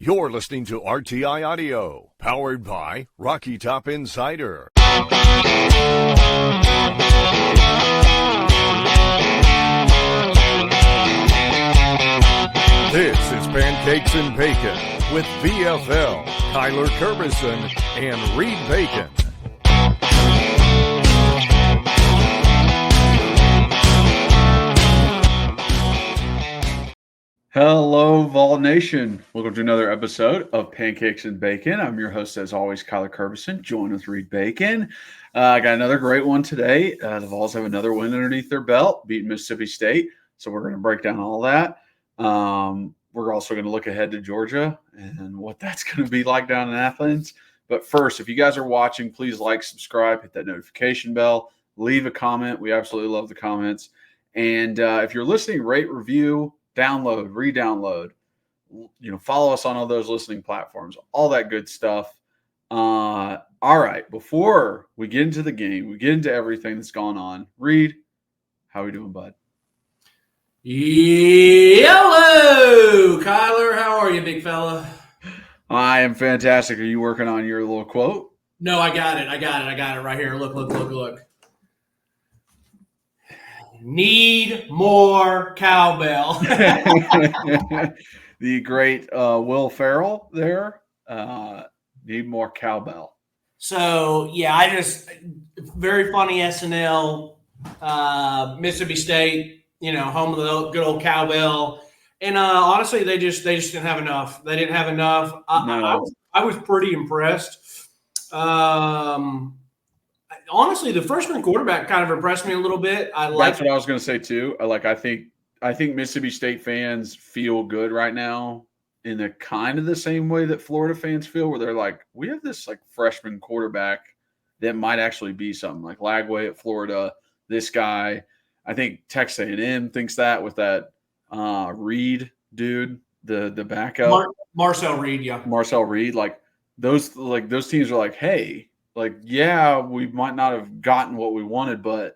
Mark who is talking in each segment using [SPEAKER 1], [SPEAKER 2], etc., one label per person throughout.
[SPEAKER 1] You're listening to RTI Audio, powered by Rocky Top Insider. This is Pancakes and Bacon with VFL, Kyler Kerbison, and Reed Bacon.
[SPEAKER 2] Hello, Vol Nation. Welcome to another episode of Pancakes and Bacon. I'm your host, as always, Kyler Kerbison, joined with Reed Bacon. I got another great one today. The Vols have another win underneath their belt, beating Mississippi State. So we're going to break down all that. We're also going to look ahead to Georgia and what that's going to be like down in Athens. But first, if you guys are watching, please like, subscribe, hit that notification bell, leave a comment. We absolutely love the comments. And if you're listening, rate, review, download, re-download, follow us on all those listening platforms, all that good stuff. All right, before we get into the game, we get into everything that's gone on. Reed, how are we doing, bud?
[SPEAKER 3] Hello, Kyler. How are you, big fella?
[SPEAKER 2] I am fantastic. Are you working on your little quote?
[SPEAKER 3] No, I got it right here. Look. Need more cowbell.
[SPEAKER 2] The great Will Ferrell there. Need more cowbell.
[SPEAKER 3] So, yeah, very funny SNL, Mississippi State, home of the good old cowbell. And honestly, they just didn't have enough. They didn't have enough. I was pretty impressed. Honestly, the freshman quarterback kind of impressed me a little bit.
[SPEAKER 2] That's what I was going to say too. I think Mississippi State fans feel good right now in the kind of the same way that Florida fans feel, where they're like, we have this like freshman quarterback that might actually be something, like Lagway at Florida. This guy, I think Texas A&M thinks that with that Reed dude, the backup,
[SPEAKER 3] Marcel Reed, yeah,
[SPEAKER 2] Marcel Reed. Like those teams are like, hey. Like, yeah, we might not have gotten what we wanted, but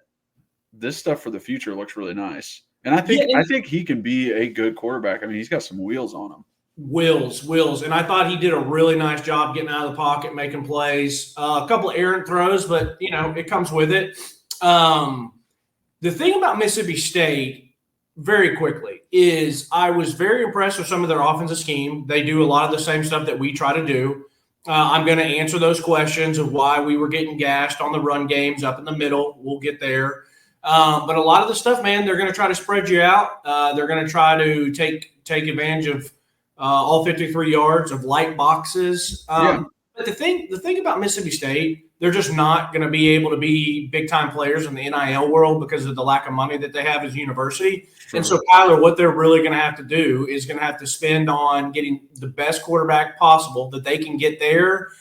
[SPEAKER 2] this stuff for the future looks really nice. And I think he can be a good quarterback. I mean, he's got some wheels on him. Wheels.
[SPEAKER 3] And I thought he did a really nice job getting out of the pocket, making plays. A couple of errant throws, but, it comes with it. The thing about Mississippi State, very quickly, is I was very impressed with some of their offensive scheme. They do a lot of the same stuff that we try to do. I'm going to answer those questions of why we were getting gashed on the run games up in the middle. We'll get there. But a lot of the stuff, man, they're going to try to spread you out. They're going to try to take advantage of all 53 yards of light boxes. But the thing about Mississippi State, they're just not going to be able to be big-time players in the NIL world because of the lack of money that they have as a university. Sure. And so, Kyler, what they're really going to have to do is going to have to spend on getting the best quarterback possible that they can get there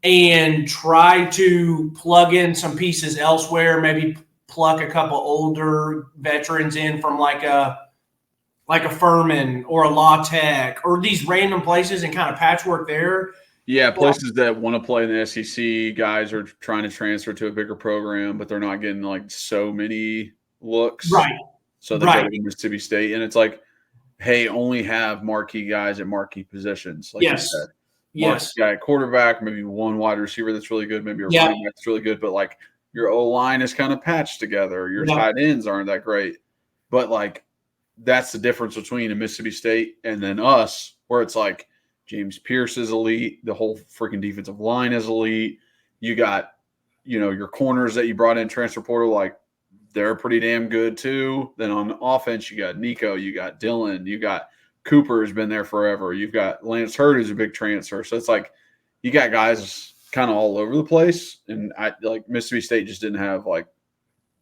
[SPEAKER 3] and try to plug in some pieces elsewhere, maybe pluck a couple older veterans in from like a Furman or a La Tech or these random places and kind of patchwork there.
[SPEAKER 2] Yeah, places that want to play in the SEC, guys are trying to transfer to a bigger program, but they're not getting like so many looks.
[SPEAKER 3] Right.
[SPEAKER 2] So they go to Mississippi State, and it's like, hey, only have marquee guys at marquee positions. Like
[SPEAKER 3] yes.
[SPEAKER 2] You said.
[SPEAKER 3] Yes.
[SPEAKER 2] Marquee guy at quarterback, maybe one wide receiver that's really good, maybe a running back that's really good, but like your O-line is kind of patched together. Your tight ends aren't that great. But like that's the difference between a Mississippi State and then us, where it's like, James Pierce is elite. The whole freaking defensive line is elite. You got, your corners that you brought in transfer portal, like they're pretty damn good too. Then on offense, you got Nico, you got Dylan, you got Cooper who's been there forever. You've got Lance Hurd who's a big transfer. So it's like you got guys kind of all over the place. And Mississippi State just didn't have like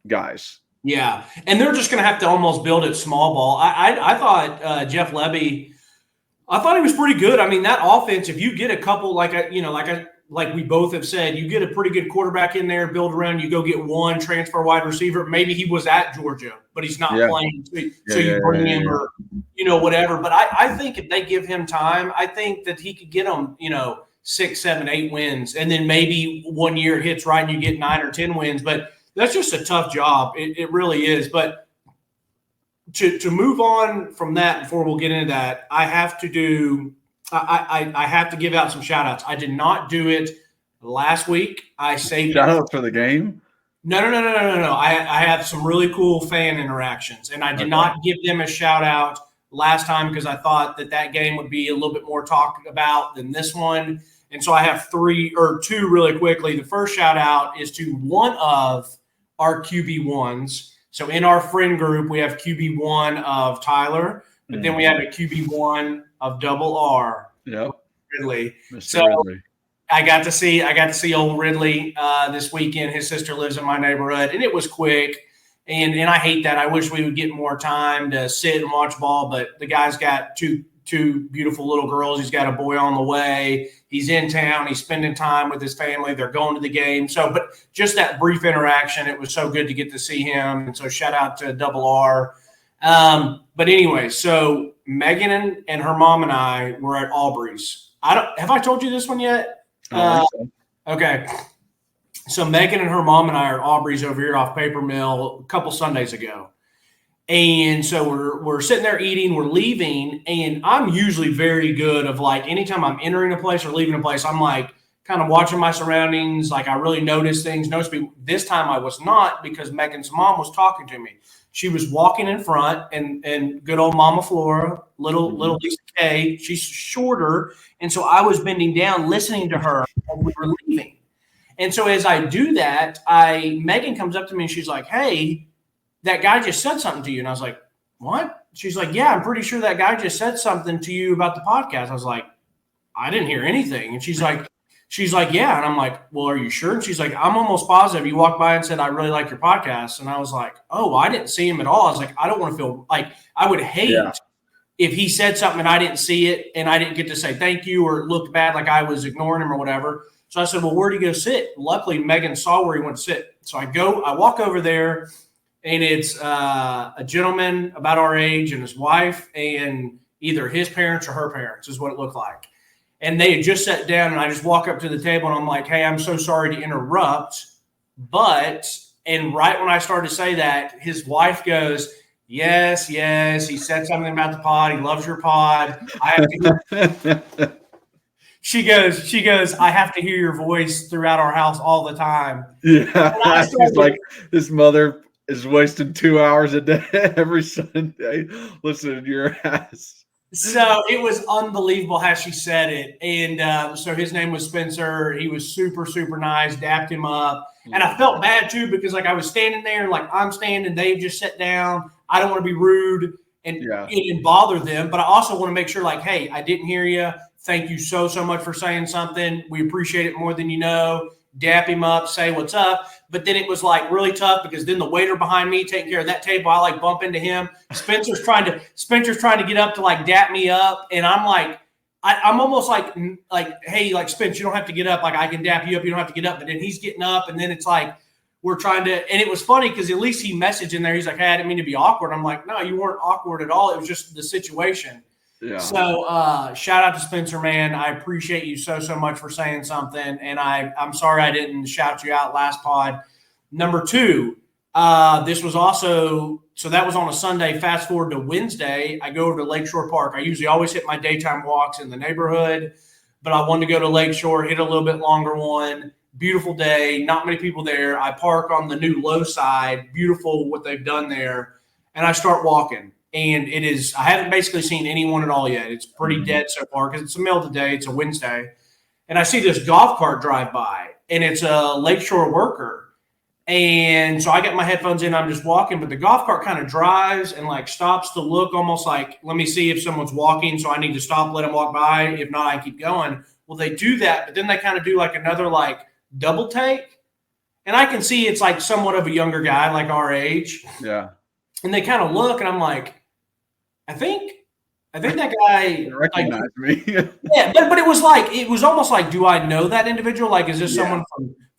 [SPEAKER 2] guys.
[SPEAKER 3] Yeah, and they're just going to have to almost build it small ball. I thought Jeff Lebby. I thought he was pretty good. I mean, that offense, if you get a couple, like we both have said, you get a pretty good quarterback in there, build around, you go get one transfer wide receiver. Maybe he was at Georgia, but he's not playing. So you bring him or, whatever. But I think if they give him time, I think that he could get them, 6, 7, 8 wins. And then maybe 1 year hits right and you get 9 or 10 wins. But that's just a tough job. It really is. But to move on from that before we'll get into that, I have to do I have to give out some shout outs. I did not do it last week. I saved
[SPEAKER 2] Shout outs for the game.
[SPEAKER 3] No. I have some really cool fan interactions, and I did not give them a shout out last time because I thought that game would be a little bit more talked about than this one. And so I have two really quickly. The first shout out is to one of our QB1s. So in our friend group, we have QB1 of Tyler, but then we have a QB1 of Double R.
[SPEAKER 2] Yep.
[SPEAKER 3] Ridley.
[SPEAKER 2] Mr. Ridley.
[SPEAKER 3] I got to see old Ridley this weekend. His sister lives in my neighborhood, and it was quick. And I hate that. I wish we would get more time to sit and watch ball, but the guy's got two beautiful little girls. He's got a boy on the way. He's in town. He's spending time with his family. They're going to the game. So, but just that brief interaction, it was so good to get to see him. And so shout out to Double R. But anyway, so Megan and her mom and I were at Aubrey's. Have I told you this one yet? Okay. So Megan and her mom and I are at Aubrey's over here off Paper Mill a couple Sundays ago. And so we're sitting there eating, we're leaving, and I'm usually very good of like anytime I'm entering a place or leaving a place, I'm like kind of watching my surroundings. Like I really notice things. This time I was not because Megan's mom was talking to me. She was walking in front and good old Mama Flora, little Lisa K, she's shorter. And so I was bending down listening to her when we were leaving. And so as I do that, Megan comes up to me and she's like, "Hey, that guy just said something to you." And I was like, "What?" She's like, "Yeah, I'm pretty sure that guy just said something to you about the podcast." I was like, "I didn't hear anything." And she's like, "Yeah." And I'm like, "Well, are you sure?" And she's like, "I'm almost positive you walked by and said, I really like your podcast." And I was like, "Oh, I didn't see him at all." I was like, "I don't want to feel like I would hate if he said something and I didn't see it and I didn't get to say thank you or it looked bad like I was ignoring him or whatever." So I said, "Well, where'd he go sit?" Luckily, Megan saw where he went to sit. So I walk over there, and it's a gentleman about our age and his wife and either his parents or her parents is what it looked like. And they had just sat down, and I just walk up to the table, and I'm like, "Hey, I'm so sorry to interrupt, but," and right when I started to say that, his wife goes, yes, he said something about the pod. He loves your pod. She goes, "I have to hear your voice throughout our house all the time."
[SPEAKER 2] Yeah, she's like, this mother is wasting 2 hours a day every Sunday listening to your ass.
[SPEAKER 3] So it was unbelievable how she said it. And so his name was Spencer. He was super, super nice, dapped him up. And I felt bad too because like I was standing there, like I'm standing, they've just sat down. I don't want to be rude and bother them, but I also want to make sure like, hey, I didn't hear you. Thank you so much for saying something. We appreciate it more than you know. Dap him up, say what's up. But then it was like really tough because then the waiter behind me taking care of that table, I like bump into him. Spencer's trying to get up to like dap me up. And I'm like, I'm almost like, hey, like Spence, you don't have to get up. Like I can dap you up. You don't have to get up. But then he's getting up. And then it's like, we're trying to, and it was funny because at least he messaged in there. He's like, "Hey, I didn't mean to be awkward." I'm like, "No, you weren't awkward at all. It was just the situation." Yeah. So shout out to Spencer, man. I appreciate you so much for saying something. And I'm sorry I didn't shout you out last pod. Number two, this was also, so that was on a Sunday. Fast forward to Wednesday, I go over to Lakeshore Park. I usually always hit my daytime walks in the neighborhood, but I wanted to go to Lakeshore, hit a little bit longer one. Beautiful day, not many people there. I park on the new low side. Beautiful what they've done there. And I start walking. And it is, I haven't basically seen anyone at all yet. It's pretty dead so far because it's the middle of the day. It's a Wednesday. And I see this golf cart drive by, and it's a Lakeshore worker. And so I get my headphones in. I'm just walking, but the golf cart kind of drives and like stops to look almost like, let me see if someone's walking. So I need to stop, let them walk by. If not, I keep going. Well, they do that, but then they kind of do like another like double take. And I can see it's like somewhat of a younger guy, like our age.
[SPEAKER 2] Yeah.
[SPEAKER 3] And they kind of look, and I'm like, I think that guy
[SPEAKER 2] recognized me.
[SPEAKER 3] Yeah, but it was almost like, do I know that individual? Like, is this someone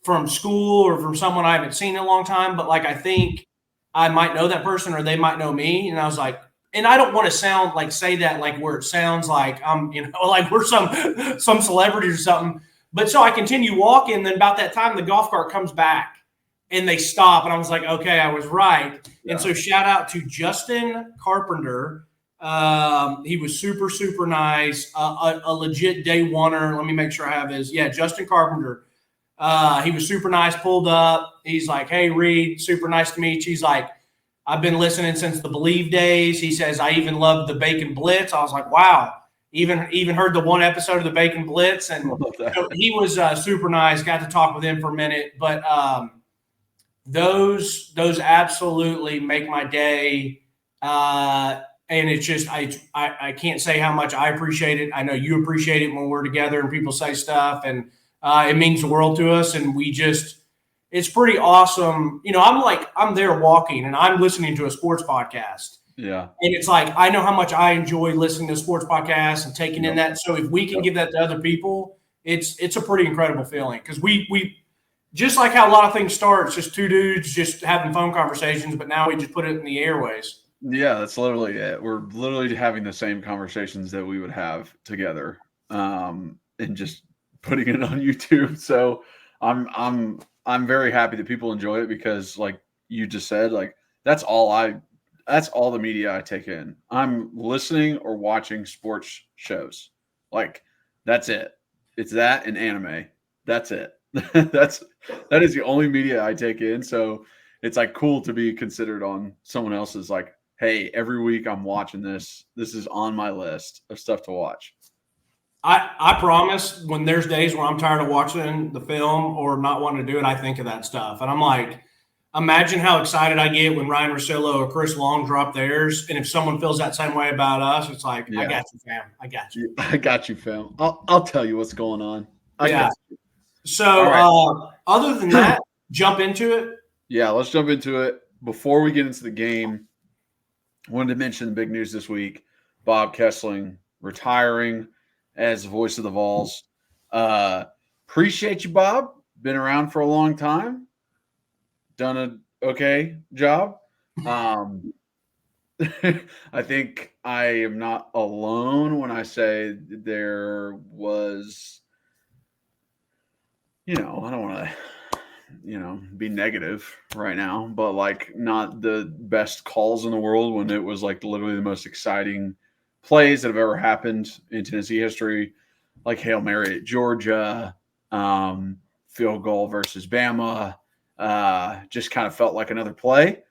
[SPEAKER 3] from school or from someone I haven't seen in a long time? But like, I think I might know that person or they might know me. And I was like, and I don't want to sound like say that like where it sounds like I'm, like we're some celebrity or something. But so I continue walking. And then about that time, the golf cart comes back and they stop. And I was like, okay, I was right. Yeah. And so shout out to Justin Carpenter. He was super, super nice. A legit day oneer. Let me make sure I have his. Yeah, Justin Carpenter. He was super nice, pulled up. He's like, hey, Reed, super nice to meet you. He's like, I've been listening since the Believe days. He says, I even love the Bacon Blitz. I was like, wow. Even heard the one episode of the Bacon Blitz. And so he was super nice. Got to talk with him for a minute. But those absolutely make my day. And it's just I can't say how much I appreciate it. I know you appreciate it when we're together and people say stuff, and it means the world to us. And it's pretty awesome. You know, I'm there walking and I'm listening to a sports podcast.
[SPEAKER 2] Yeah.
[SPEAKER 3] And it's like, I know how much I enjoy listening to sports podcasts and taking in that. So if we can give that to other people, it's a pretty incredible feeling. Because we just like how a lot of things start, it's just two dudes just having phone conversations, but now we just put it in the airways.
[SPEAKER 2] Yeah, that's literally it. We're literally having the same conversations that we would have together, and just putting it on YouTube. So I'm very happy that people enjoy it because, like you just said, like that's all the media I take in. I'm listening or watching sports shows. Like that's it. It's that and anime. That's it. That is the only media I take in. So it's like cool to be considered on someone else's like, hey, every week I'm watching this. This is on my list of stuff to watch.
[SPEAKER 3] I promise when there's days where I'm tired of watching the film or not wanting to do it, I think of that stuff. And I'm like, imagine how excited I get when Ryan Russillo or Chris Long drop theirs. And if someone feels that same way about us, it's like, yeah. I got you, fam. I got you.
[SPEAKER 2] I got you, fam. I'll tell you what's going on. I got you.
[SPEAKER 3] So right. Other than that, jump into it.
[SPEAKER 2] Yeah, let's jump into it. Before we get into the game, I wanted to mention the big news this week. Bob Kesling retiring as the voice of the Vols. Appreciate you, Bob. Been around for a long time. Done an okay job. I think I am not alone when I say there was, I don't want to, be negative right now, but like not the best calls in the world when it was like literally the most exciting plays that have ever happened in Tennessee history, like Hail Mary at Georgia, field goal versus Bama, just kind of felt like another play.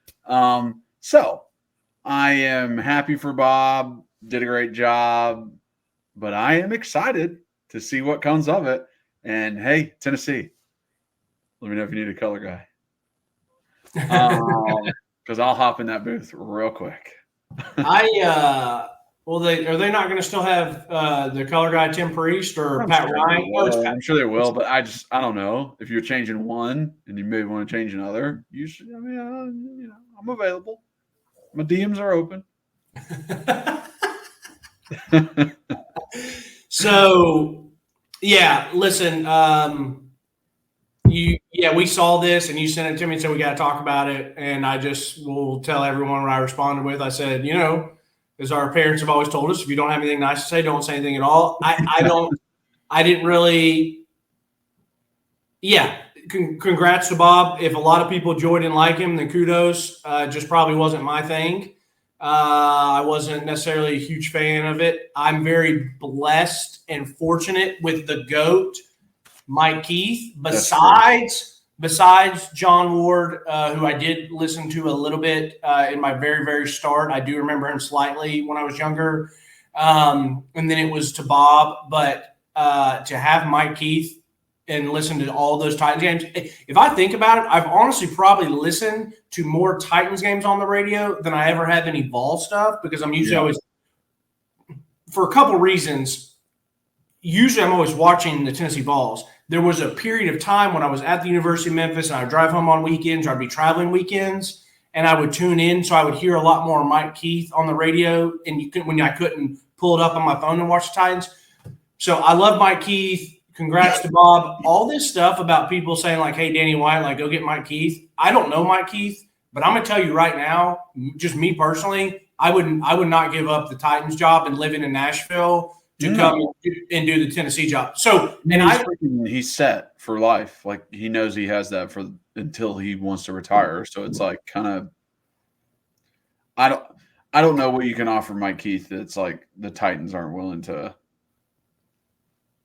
[SPEAKER 2] So I am happy for Bob, did a great job, but I am excited to see what comes of it. And hey, Tennessee, let me know if you need a color guy. Because I'll hop in that booth real quick.
[SPEAKER 3] Are they not going to still have the color guy Tim Priest or Pat Ryan?
[SPEAKER 2] I'm sure they will, but I don't know. If you're changing one and you maybe want to change another, you should. I mean, I'm available. My DMs are open.
[SPEAKER 3] So, yeah, listen. We saw this and you sent it to me and said we got to talk about it. And I just will tell everyone what I responded with. I said, as our parents have always told us, if you don't have anything nice to say, don't say anything at all. I didn't really. Yeah. Congrats to Bob. If a lot of enjoyed and didn't like him, then kudos. Just probably wasn't my thing. I wasn't necessarily a huge fan of it. I'm very blessed and fortunate with the GOAT, Mike Keith, besides John Ward, who I did listen to a little bit in my very, very start. I do remember him slightly when I was younger. And then it was to Bob. But to have Mike Keith and listen to all those Titans games, if I think about it, I've honestly probably listened to more Titans games on the radio than I ever have any Vol stuff because I'm usually always, for a couple reasons, usually I'm always watching the Tennessee Vols. There was a period of time when I was at the University of Memphis and I would drive home on weekends or I'd be traveling weekends and I would tune in. So I would hear a lot more Mike Keith on the radio and when I couldn't pull it up on my phone and watch the Titans. So I love Mike Keith. Congrats to Bob. All this stuff about people saying like, hey, Danny White, like go get Mike Keith. I don't know Mike Keith, but I'm going to tell you right now, just me personally, I would not give up the Titans job and living in Nashville to come and do the Tennessee job. So, and
[SPEAKER 2] he's set for life. Like he knows he has that until he wants to retire. So it's like kind of, I I don't know what you can offer Mike Keith that's like the Titans aren't willing to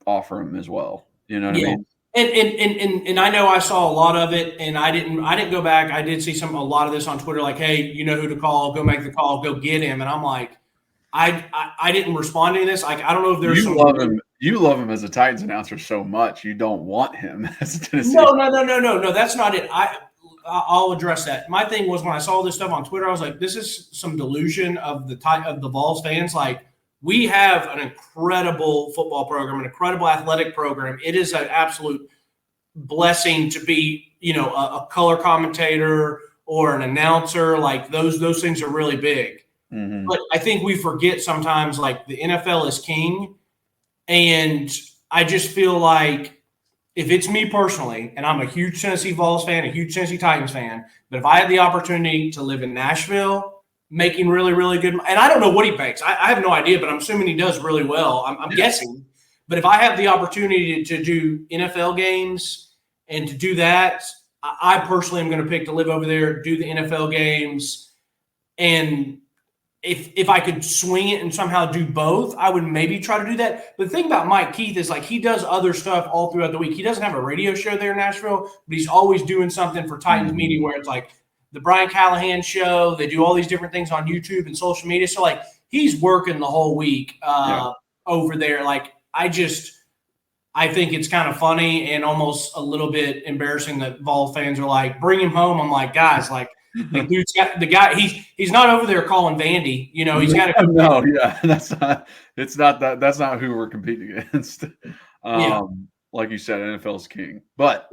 [SPEAKER 2] offer him as well. You know what I mean?
[SPEAKER 3] And I know I saw a lot of it, and I didn't go back. I did see a lot of this on Twitter, like, hey, you know who to call, go make the call, go get him. And I'm like, I didn't respond to this. Like, I don't know if there's
[SPEAKER 2] you love him. You love him as a Titans announcer so much you don't want him as a Tennessee.
[SPEAKER 3] No. That's not it. I'll address that. My thing was when I saw this stuff on Twitter, I was like, this is some delusion of the Vols fans. Like, we have an incredible football program, an incredible athletic program. It is an absolute blessing to be, a color commentator or an announcer. Like those things are really big.
[SPEAKER 2] Mm-hmm.
[SPEAKER 3] But I think we forget sometimes, like, the NFL is king. And I just feel like if it's me personally, and I'm a huge Tennessee Vols fan, a huge Tennessee Titans fan, but if I had the opportunity to live in Nashville, making really, really good, and I don't know what he makes. I have no idea, but I'm assuming he does really well. I'm guessing. But if I have the opportunity to do NFL games and to do that, I personally am going to pick to live over there, do the NFL games, and if I could swing it and somehow do both, I would maybe try to do that. But the thing about Mike Keith is, like, he does other stuff all throughout the week. He doesn't have a radio show there in Nashville, but he's always doing something for Titans media where it's like the Brian Callahan show. They do all these different things on YouTube and social media. So, like, he's working the whole week over there. Like, I think it's kind of funny and almost a little bit embarrassing that Vol fans are like, bring him home. I'm like, guys, like, the dude's got the guy. He's not over there calling Vandy. He's got to.
[SPEAKER 2] No, yeah, that's not. It's not that. That's not who we're competing against. Like you said, NFL's king. But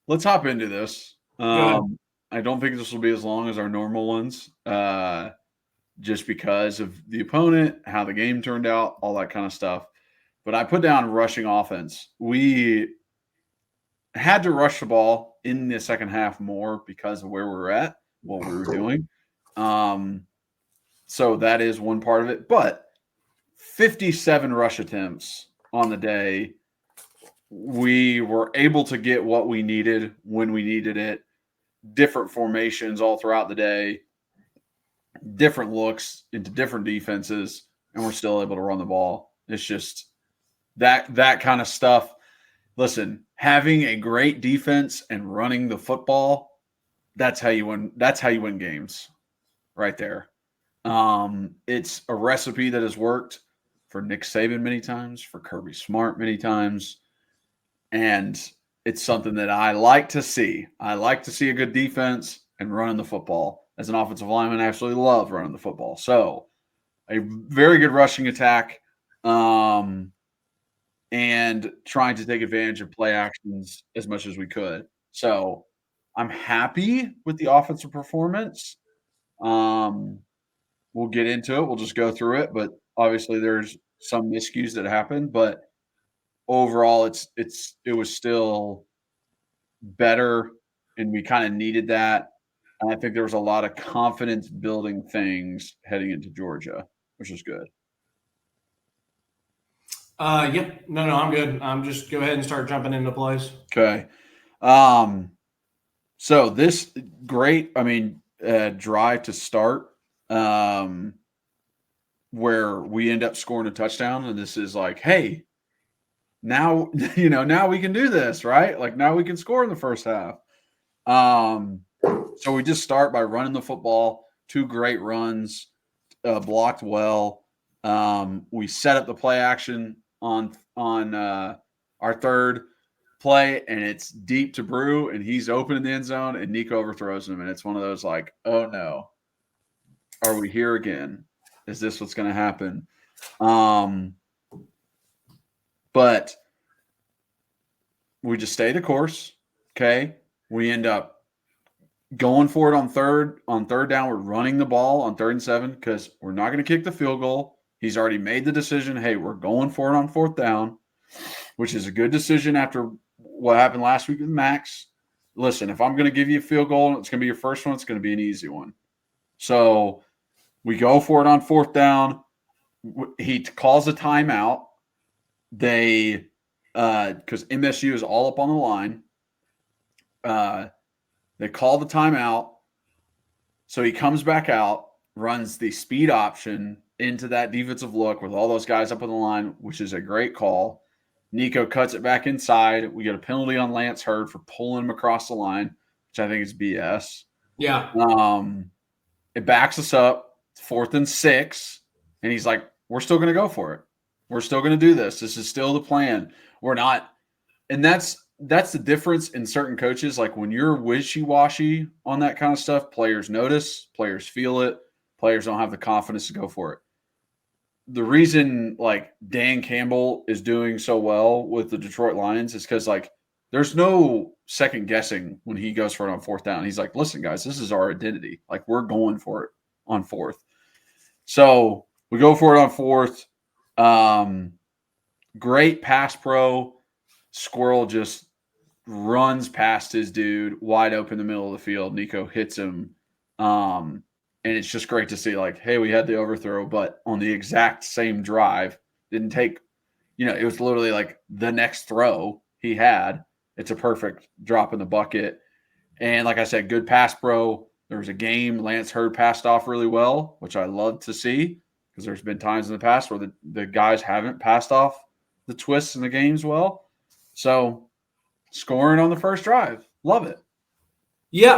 [SPEAKER 2] let's hop into this. I don't think this will be as long as our normal ones, just because of the opponent, how the game turned out, all that kind of stuff. But I put down rushing offense. We had to rush the ball in the second half more because of where we were at, what we were doing. So that is one part of it. But 57 rush attempts on the day. We were able to get what we needed when we needed it. Different formations all throughout the day. Different looks into different defenses. And we're still able to run the ball. It's just that kind of stuff. Listen, having a great defense and running the football, that's how you win. That's how you win games right there. It's a recipe that has worked for Nick Saban many times, for Kirby Smart many times. And it's something that I like to see. I like to see a good defense and running the football. As an offensive lineman, I absolutely love running the football. So a very good rushing attack. And trying to take advantage of play actions as much as we could. So I'm happy with the offensive performance. We'll get into it. We'll just go through it. But obviously there's some miscues that happened. But overall, it was still better, and we kind of needed that. And I think there was a lot of confidence building things heading into Georgia, which is good.
[SPEAKER 3] Yep. No, I'm good. Just go ahead and start jumping into place.
[SPEAKER 2] Okay. So this great, drive to start, where we end up scoring a touchdown, and this is like, hey, now, now we can do this, right? Like, now we can score in the first half. So we just start by running the football, 2 great runs, blocked well. We set up the play action on our third play, and it's deep to Brew, and he's open in the end zone, and Nico overthrows him, and it's one of those like, oh no, are we here again? Is this what's going to happen? But we just stay the course. Okay, we end up going for it on third down. We're running the ball on 3rd and 7 because we're not going to kick the field goal. He's already made the decision, hey, we're going for it on 4th down, which is a good decision after what happened last week with Max. Listen, if I'm going to give you a field goal, it's going to be your first one. It's going to be an easy one. So we go for it on 4th down. He calls a timeout. They because MSU is all up on the line. They call the timeout. So he comes back out. runs the speed option into that defensive look with all those guys up on the line, which is a great call. Nico cuts it back inside. We get a penalty on Lance Hurd for pulling him across the line, which I think is BS.
[SPEAKER 3] Yeah.
[SPEAKER 2] It backs us up, 4th and 6, and he's like, we're still going to go for it. We're still going to do this. This is still the plan. We're not. And that's the difference in certain coaches. Like when you're wishy-washy on that kind of stuff, players notice, players feel it, players don't have the confidence to go for it. The reason like Dan Campbell is doing so well with the Detroit Lions is because like there's no second guessing when he goes for it on 4th down. He's like, listen, guys, this is our identity. Like we're going for it on 4th. So we go for it on 4th. Great pass pro. Squirrel just runs past his dude wide open in the middle of the field. Nico hits him. And it's just great to see like, hey, we had the overthrow, but on the exact same drive, didn't take, it was literally like the next throw he had. It's a perfect drop in the bucket. And like I said, good pass pro. There was a game Lance Hurd passed off really well, which I love to see because there's been times in the past where the guys haven't passed off the twists in the games well. So scoring on the first drive, love it.
[SPEAKER 3] Yeah,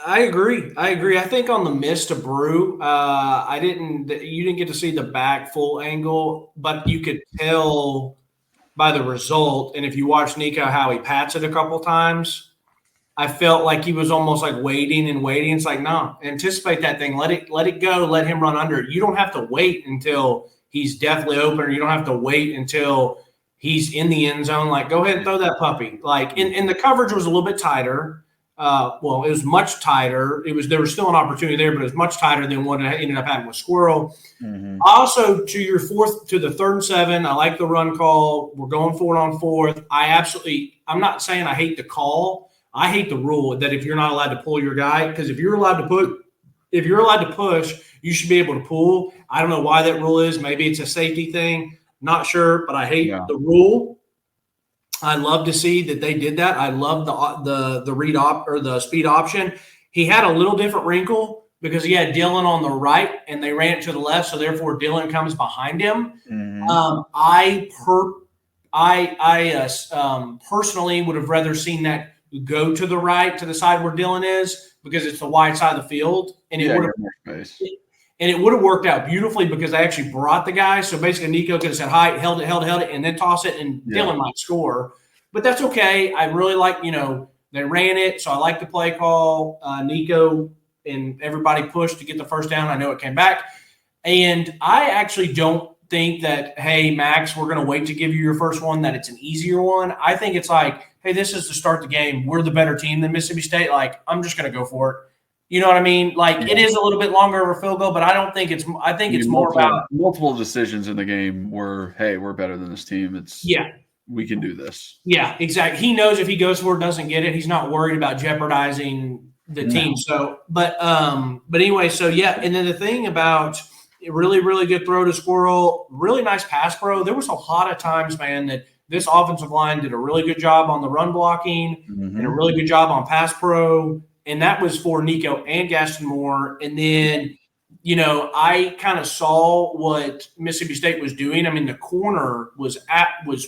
[SPEAKER 3] I agree. I think on the miss to Brew, you didn't get to see the back full angle, but you could tell by the result. And if you watch Nico, how he pats it a couple times, I felt like he was almost like waiting and waiting. It's like, no, anticipate that thing. Let it go. Let him run under it. You don't have to wait until he's definitely open, or you don't have to wait until he's in the end zone. Like, go ahead and throw that puppy. Like, and the coverage was a little bit tighter. It was much tighter. There was still an opportunity there, but it was much tighter than what it ended up happening with Squirrel.
[SPEAKER 2] Mm-hmm.
[SPEAKER 3] Also, to the 3rd and 7, I like the run call. We're going for it on 4th. I'm not saying I hate the call. I hate the rule that if you're not allowed to pull your guy, because if you're allowed to push, you should be able to pull. I don't know why that rule is. Maybe it's a safety thing. Not sure, but I hate the rule. I love to see that they did that. I love the read or the speed option. He had a little different wrinkle because he had Dylan on the right and they ran it to the left, so therefore Dylan comes behind him.
[SPEAKER 2] Mm-hmm.
[SPEAKER 3] I personally would have rather seen that go to the right, to the side where Dylan is, because it's the wide side of the field, and it would have worked out beautifully because I actually brought the guy. So basically, Nico could have said hi, held it, and then toss it, and Dylan might score. But that's okay. I really like, they ran it, so I like the play call. Nico and everybody pushed to get the first down. I know it came back. And I actually don't think that, hey, Max, we're going to wait to give you your first one, that it's an easier one. I think it's like, hey, this is to start the game. We're the better team than Mississippi State. Like, I'm just going to go for it. You know what I mean? Like, it is a little bit longer of a field goal, but I don't think it's – I think it's more about –
[SPEAKER 2] multiple decisions in the game were, hey, we're better than this team. We can do this.
[SPEAKER 3] Yeah, exactly. He knows if he goes for it, doesn't get it, he's not worried about jeopardizing the team. So, but anyway, so yeah. And then the thing about really, really good throw to Squirrel, really nice pass pro. There was a lot of times, man, that this offensive line did a really good job on the run blocking and a really good job on pass pro. And that was for Nico and Gaston Moore. And then, I kind of saw what Mississippi State was doing. I mean, the corner was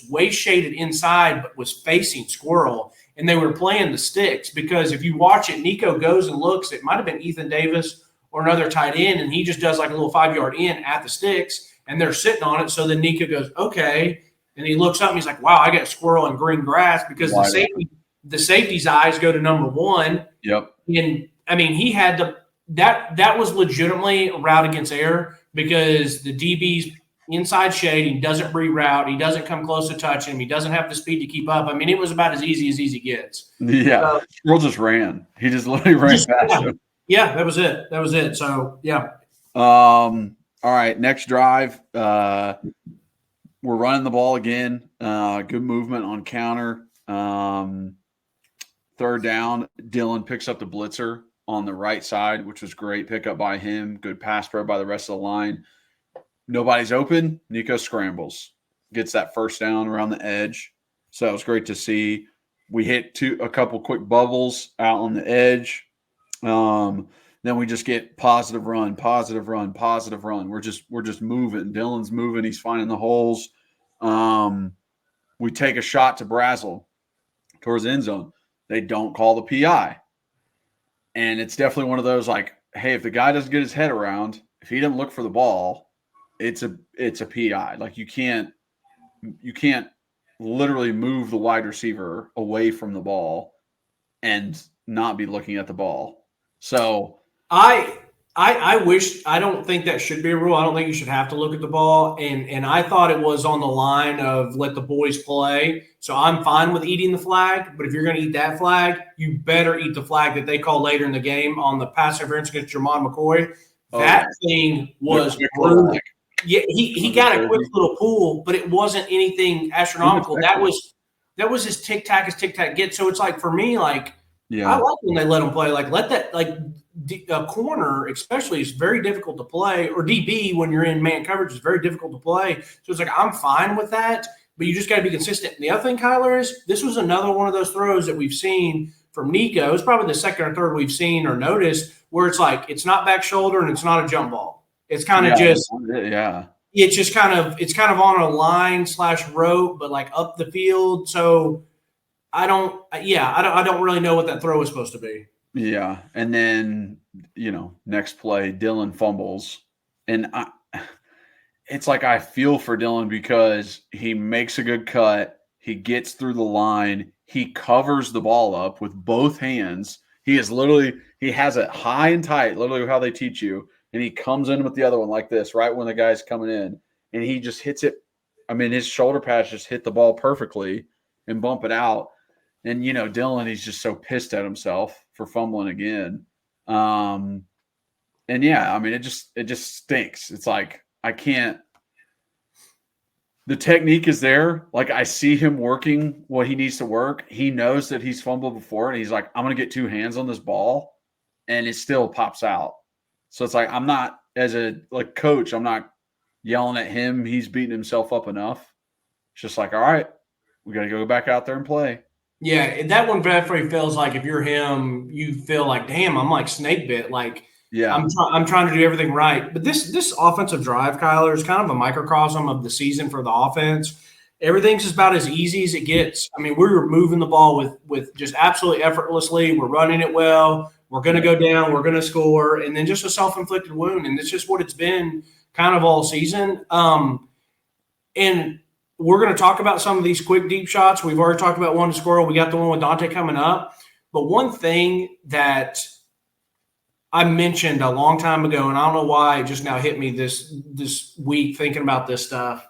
[SPEAKER 3] way shaded inside, but was facing Squirrel. And they were playing the sticks because if you watch it, Nico goes and looks. It might have been Ethan Davis or another tight end, and he just does like a little 5-yard in at the sticks, and they're sitting on it. So then Nico goes, okay. And he looks up and he's like, wow, I got Squirrel in green grass because the safety's eyes go to number 1.
[SPEAKER 2] Yep.
[SPEAKER 3] And I mean, he had that was legitimately a route against error because the DB's inside shade. He doesn't reroute. He doesn't come close to touch him. He doesn't have the speed to keep up. I mean, it was about as easy gets.
[SPEAKER 2] Yeah. Squirrel just ran. He just literally ran past him.
[SPEAKER 3] Yeah, that was it. So, yeah.
[SPEAKER 2] All right, next drive. We're running the ball again. Good movement on counter. 3rd down, Dylan picks up the blitzer on the right side, which was great pickup by him. Good pass pro by the rest of the line. Nobody's open. Nico scrambles, gets that first down around the edge. So it was great to see. We hit a couple quick bubbles out on the edge. Nico scrambles, gets that first down around the edge. So it was great to see. We hit a couple quick bubbles out on the edge. So it was great to see. We hit a couple quick bubbles out on the edge. Then we just get positive run, positive run, positive run. We're just moving. Dylan's moving. He's finding the holes. We take a shot to Brazel towards the end zone. They don't call the PI. And it's definitely one of those like, hey, if the guy doesn't get his head around, if he didn't look for the ball, it's a PI. Like you can't literally move the wide receiver away from the ball and not be looking at the ball. So
[SPEAKER 3] I wish, I don't think that should be a rule. I don't think you should have to look at the ball. And I thought it was on the line of let the boys play. So I'm fine with eating the flag, but if you're going to eat that flag, you better eat the flag that they call later in the game on the pass interference against Jermon McCoy. That thing was brutal. Yeah, he got a quick little pull, but it wasn't anything astronomical. That was as tic-tac get. So it's like, for me, like, I like when they let them play. Like, let that, like, a corner especially is very difficult to play, or DB when you're in man coverage is very difficult to play. So it's like, I'm fine with that, but you just got to be consistent. And the other thing, Kyler, is this was another one of those throws that we've seen from Nico. It's probably the second or third we've seen or noticed where it's like, it's not back shoulder and it's not a jump ball. It's kind of it's just kind of on a line / rope, but like up the field. So I don't really know what that throw is supposed to be.
[SPEAKER 2] Yeah. And then, next play, Dylan fumbles. And it's like I feel for Dylan because he makes a good cut. He gets through the line. He covers the ball up with both hands. He has it high and tight, literally how they teach you. And he comes in with the other one like this, right when the guy's coming in. And he just hits it. I mean, his shoulder pads just hit the ball perfectly and bump it out. And, Dylan, he's just so pissed at himself for fumbling again. And, yeah, I mean, it just stinks. It's like I can't – the technique is there. Like, I see him working what he needs to work. He knows that he's fumbled before, and he's like, I'm going to get two hands on this ball, and it still pops out. So it's like I'm not, as a coach, I'm not yelling at him. He's beating himself up enough. It's just like, all right, we got to go back out there and play.
[SPEAKER 3] Yeah, that one definitely feels like if you're him, you feel like, damn, I'm like snake bit. Like,
[SPEAKER 2] yeah,
[SPEAKER 3] I'm trying to do everything right. But this offensive drive, Kyler, is kind of a microcosm of the season for the offense. Everything's just about as easy as it gets. I mean, we were moving the ball with just absolutely effortlessly. We're running it well. We're going to go down. We're going to score. And then just a self-inflicted wound. And it's just what it's been kind of all season. And we're going to talk about some of these quick deep shots. We've already talked about one to squirrel. We got the one with Dante coming up. But one thing that I mentioned a long time ago, and I don't know why it just now hit me this week thinking about this stuff,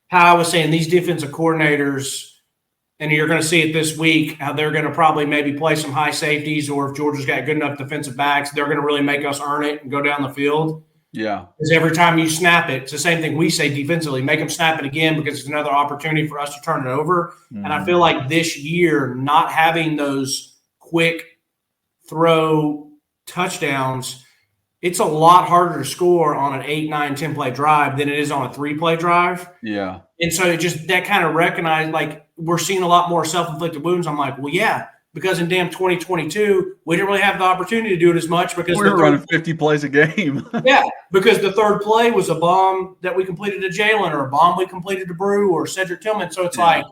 [SPEAKER 3] how I was saying these defensive coordinators, and you're going to see it this week, how they're going to probably maybe play some high safeties, or if Georgia's got good enough defensive backs, they're going to really make us earn it and go down the field.
[SPEAKER 2] Yeah.
[SPEAKER 3] Because every time you snap it, it's the same thing we say defensively, make them snap it again because it's another opportunity for us to turn it over. Mm-hmm. And I feel like this year, not having those quick throw touchdowns, it's a lot harder to score on an 8, 9, 10 play drive than it is on a 3-play drive.
[SPEAKER 2] Yeah.
[SPEAKER 3] And so it just, that kind of recognized, like, we're seeing a lot more self-inflicted wounds. I'm like, well, yeah, because in damn 2022, we didn't really have the opportunity to do it as much because
[SPEAKER 2] we were running 50 plays a game.
[SPEAKER 3] Yeah, because the third play was a bomb that we completed to Jalen, or a bomb we completed to Brew or Cedric Tillman. So it's like,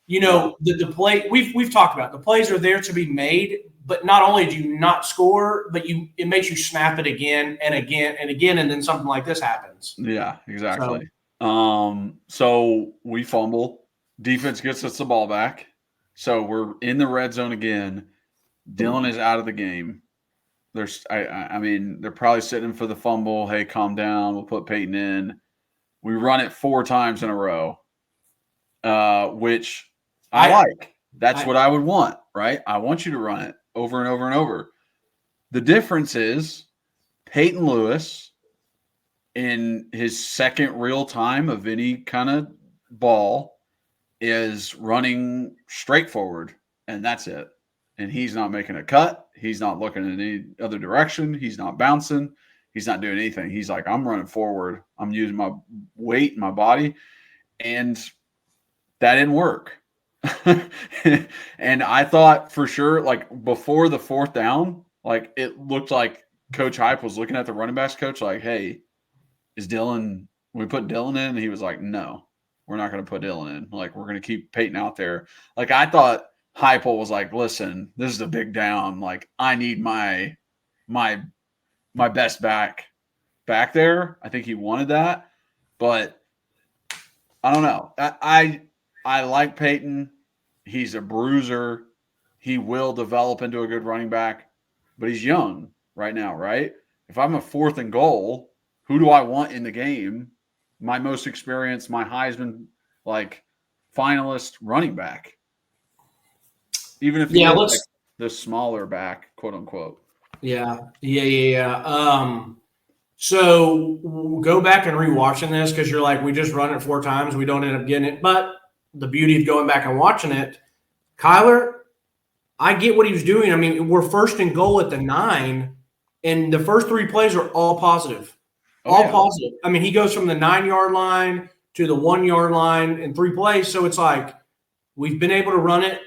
[SPEAKER 3] the play we've talked about, the plays are there to be made, but not only do you not score, but it makes you snap it again and again and again, and then something like this happens.
[SPEAKER 2] Yeah, exactly. So we fumble. Defense gets us the ball back. So we're in the red zone again. Dylan is out of the game. I mean, they're probably sitting for the fumble. Hey, calm down. We'll put Peyton in. We run it 4 times in a row, which I like. That's what I would want, right? I want you to run it over and over and over. The difference is Peyton Lewis, in his second real time of any kind of ball, is running straight forward, and that's it. And he's not making a cut. He's not looking in any other direction. He's not bouncing. He's not doing anything. He's like, I'm running forward. I'm using my weight, my body. And that didn't work. And I thought for sure, like before the 4th down, like it looked like Coach Hype was looking at the running backs coach like, hey, is Dylan – we put Dylan in? And he was like, no, we're not going to put Dylan in. Like, we're going to keep Peyton out there. Like, I thought Heupel was like, listen, this is a big down. Like, I need my best back there. I think he wanted that. But I don't know. I like Peyton. He's a bruiser. He will develop into a good running back, but he's young right now, right? If I'm a 4th and goal, who do I want in the game? My most experienced, my Heisman finalist running back. Even if he's like the smaller back, quote unquote.
[SPEAKER 3] Yeah. So we'll go back and rewatching this because you're like, we just run it 4 times, we don't end up getting it. But the beauty of going back and watching it, Kyler, I get what he was doing. I mean, we're 1st and goal at the 9, and the first 3 plays are all positive. Positive. I mean, he goes from the 9-yard line to the 1-yard line in 3 plays. So it's like we've been able to run it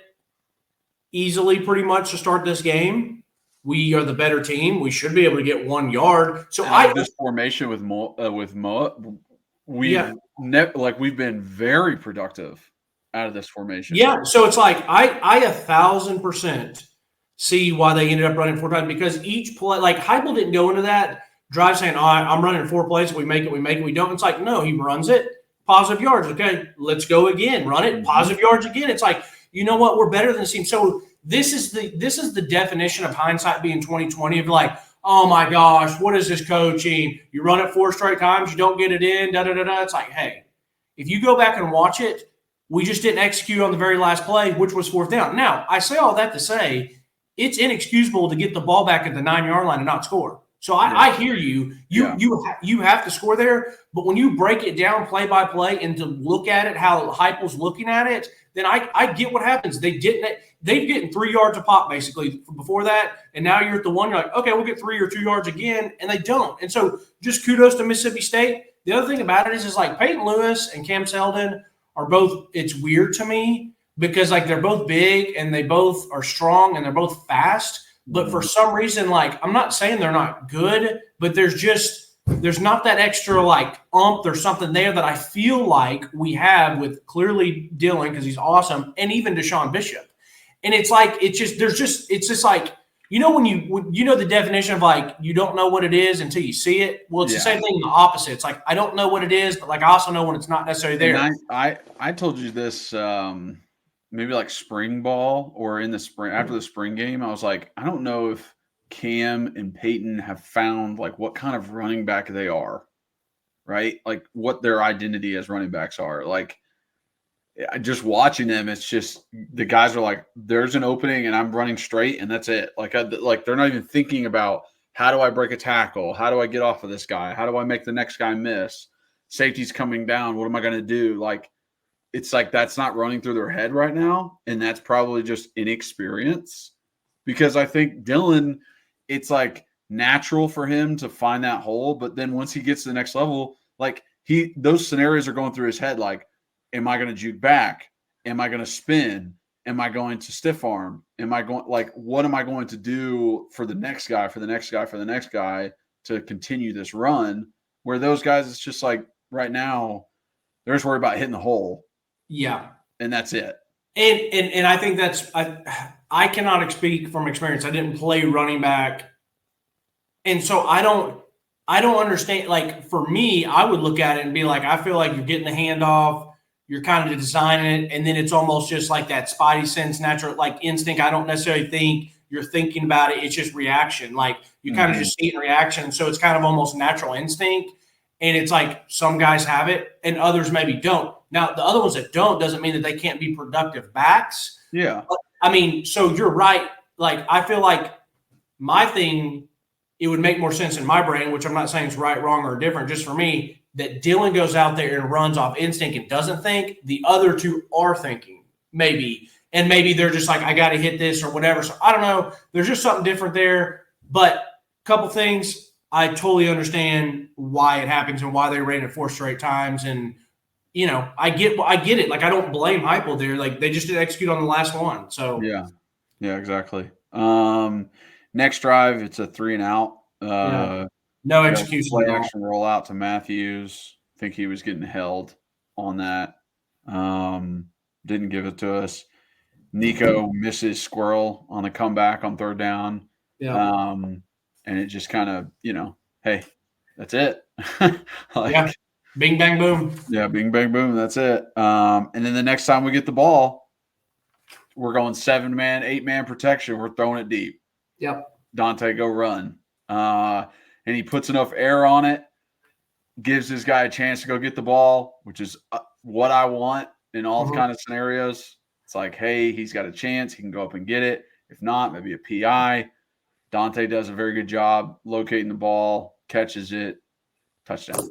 [SPEAKER 3] easily pretty much to start this game. We are the better team. We should be able to get 1 yard. So
[SPEAKER 2] this formation with Moa, we've been very productive out of this formation.
[SPEAKER 3] Yeah. So it's like I 1,000% see why they ended up running 4 times, because each play, like Heupel didn't go into that drive saying, I'm running 4 plays. We make it, we don't. It's like, no, he runs it, positive yards. Okay, let's go again. Run it, positive yards again. It's like, you know what? We're better than this team. So this is the definition of hindsight being 2020 of like, oh my gosh, what is this coaching? You run it 4 straight times, you don't get it in, da-da-da-da. It's like, hey, if you go back and watch it, we just didn't execute on the very last play, which was 4th down. Now, I say all that to say it's inexcusable to get the ball back at the 9-yard line and not score. So I hear you. You have to score there. But when you break it down play by play and to look at it how Heupel's looking at it, then I get what happens. They've getting 3 yards a pop basically before that, and now you're at the 1. You're like, okay, we'll get 3 or 2 yards again, and they don't. And so just kudos to Mississippi State. The other thing about it is like Peyton Lewis and Cam Seldon are both. It's weird to me because like they're both big and they both are strong and they're both fast. But for some reason, like, I'm not saying they're not good, but there's not that extra like or something there that I feel like we have with clearly Dylan because he's awesome, and even Deshaun Bishop. And it's like it's just like, you know, when you know the definition of like you don't know what it is until you see it. Well, it's the same thing in the opposite. It's like I don't know what it is, but like I also know when it's not necessarily there.
[SPEAKER 2] And I told you this maybe like spring ball or in the spring after the spring game. I was like, I don't know if Cam and Peyton have found like what kind of running back they are, right? Like what their identity as running backs are. Like just watching them, it's just the guys are like, there's an opening and I'm running straight and that's it. Like they're not even thinking about how do I break a tackle? How do I get off of this guy? How do I make the next guy miss? Safety's coming down. What am I going to do? Like, it's like that's not running through their head right now, and that's probably just inexperience. Because I think Dylan, it's like natural for him to find that hole, but then once he gets to the next level, like those scenarios are going through his head. Like, am I going to juke back? Am I going to spin? Am I going to stiff arm? Am I going what am I going to do for the next guy, for the next guy, for the next guy to continue this run? Where those guys, it's just like right now, they're just worried about hitting the hole.
[SPEAKER 3] Yeah.
[SPEAKER 2] And that's it.
[SPEAKER 3] And I think that's I cannot speak from experience. I didn't play running back. And so I don't understand. Like for me, I would look at it and be like, I feel like you're getting the handoff, you're kind of designing it, and then it's almost just like that spidey sense, natural like instinct. I don't necessarily think you're thinking about it. It's just reaction. Like you kind of just see it in reaction. So it's kind of almost natural instinct. And it's like some guys have it and others maybe don't. Now, the other ones that don't doesn't mean that they can't be productive backs.
[SPEAKER 2] Yeah.
[SPEAKER 3] But, I mean, so you're right. Like, I feel like my thing, it would make more sense in my brain, which I'm not saying is right, wrong, or different, just for me, that Dylan goes out there and runs off instinct and doesn't think. The other two are thinking, maybe. And maybe they're just like, I got to hit this or whatever. So I don't know. There's just something different there. But a couple things, I totally understand why it happens and why they ran it 4 straight times. And, you know, I get it. Like, I don't blame Heupel there. Like, they just didn't execute on the last one. So
[SPEAKER 2] yeah, exactly. Next drive, it's a 3 and out.
[SPEAKER 3] No execution.
[SPEAKER 2] Play action rollout to Matthews. I think he was getting held on that. Didn't give it to us. Nico misses Squirrel on a comeback on third down.
[SPEAKER 3] Yeah.
[SPEAKER 2] And it just kind of, hey, that's it.
[SPEAKER 3] Bing, bang, boom.
[SPEAKER 2] Yeah, bing, bang, boom. That's it. And then the next time we get the ball, we're going 7-man, 8-man protection. We're throwing it deep.
[SPEAKER 3] Yep.
[SPEAKER 2] Dante, go run. And he puts enough air on it, gives this guy a chance to go get the ball, which is what I want in all kind of scenarios. It's like, hey, he's got a chance. He can go up and get it. If not, maybe a PI. Dante does a very good job locating the ball, catches it, touchdown.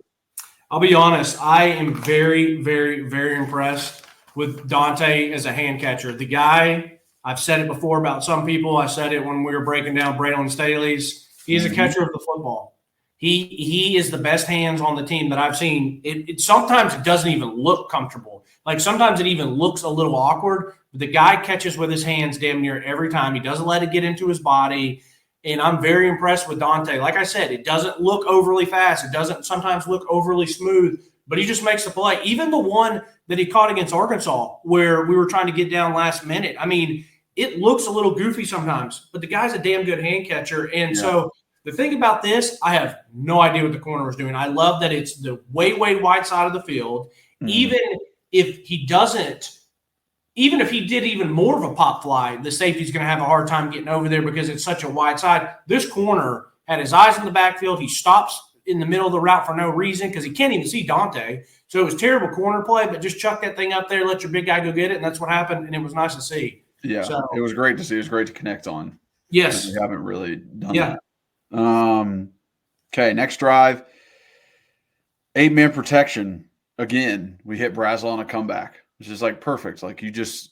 [SPEAKER 3] I'll be honest. I am very, very, very impressed with Dante as a hand catcher. The guy, I've said it before about some people. I said it when we were breaking down Braylon Staley's. He's a catcher of the football. He is the best hands on the team that I've seen. It sometimes it doesn't even look comfortable. Like sometimes it even looks a little awkward. But the guy catches with his hands damn near every time. He doesn't let it get into his body. And I'm very impressed with Dante. Like I said, it doesn't look overly fast. It doesn't sometimes look overly smooth, but he just makes the play. Even the one that he caught against Arkansas where we were trying to get down last minute. I mean, it looks a little goofy sometimes, but the guy's a damn good hand catcher. And so the thing about this, I have no idea what the corner was doing. I love that it's the way wide side of the field. Even if he didn't, even if he did even more of a pop fly, the safety's going to have a hard time getting over there because it's such a wide side. This corner had his eyes in the backfield. He stops in the middle of the route for no reason because he can't even see Dante. So it was terrible corner play, but just chuck that thing up there, let your big guy go get it, and that's what happened, and it was nice to see.
[SPEAKER 2] Yeah, so, it was great to see. It was great to connect on.
[SPEAKER 3] Yes.
[SPEAKER 2] We haven't really done that. Okay, next drive. 8-man protection. Again, we hit Brazel on a comeback. It's just like perfect. Like you just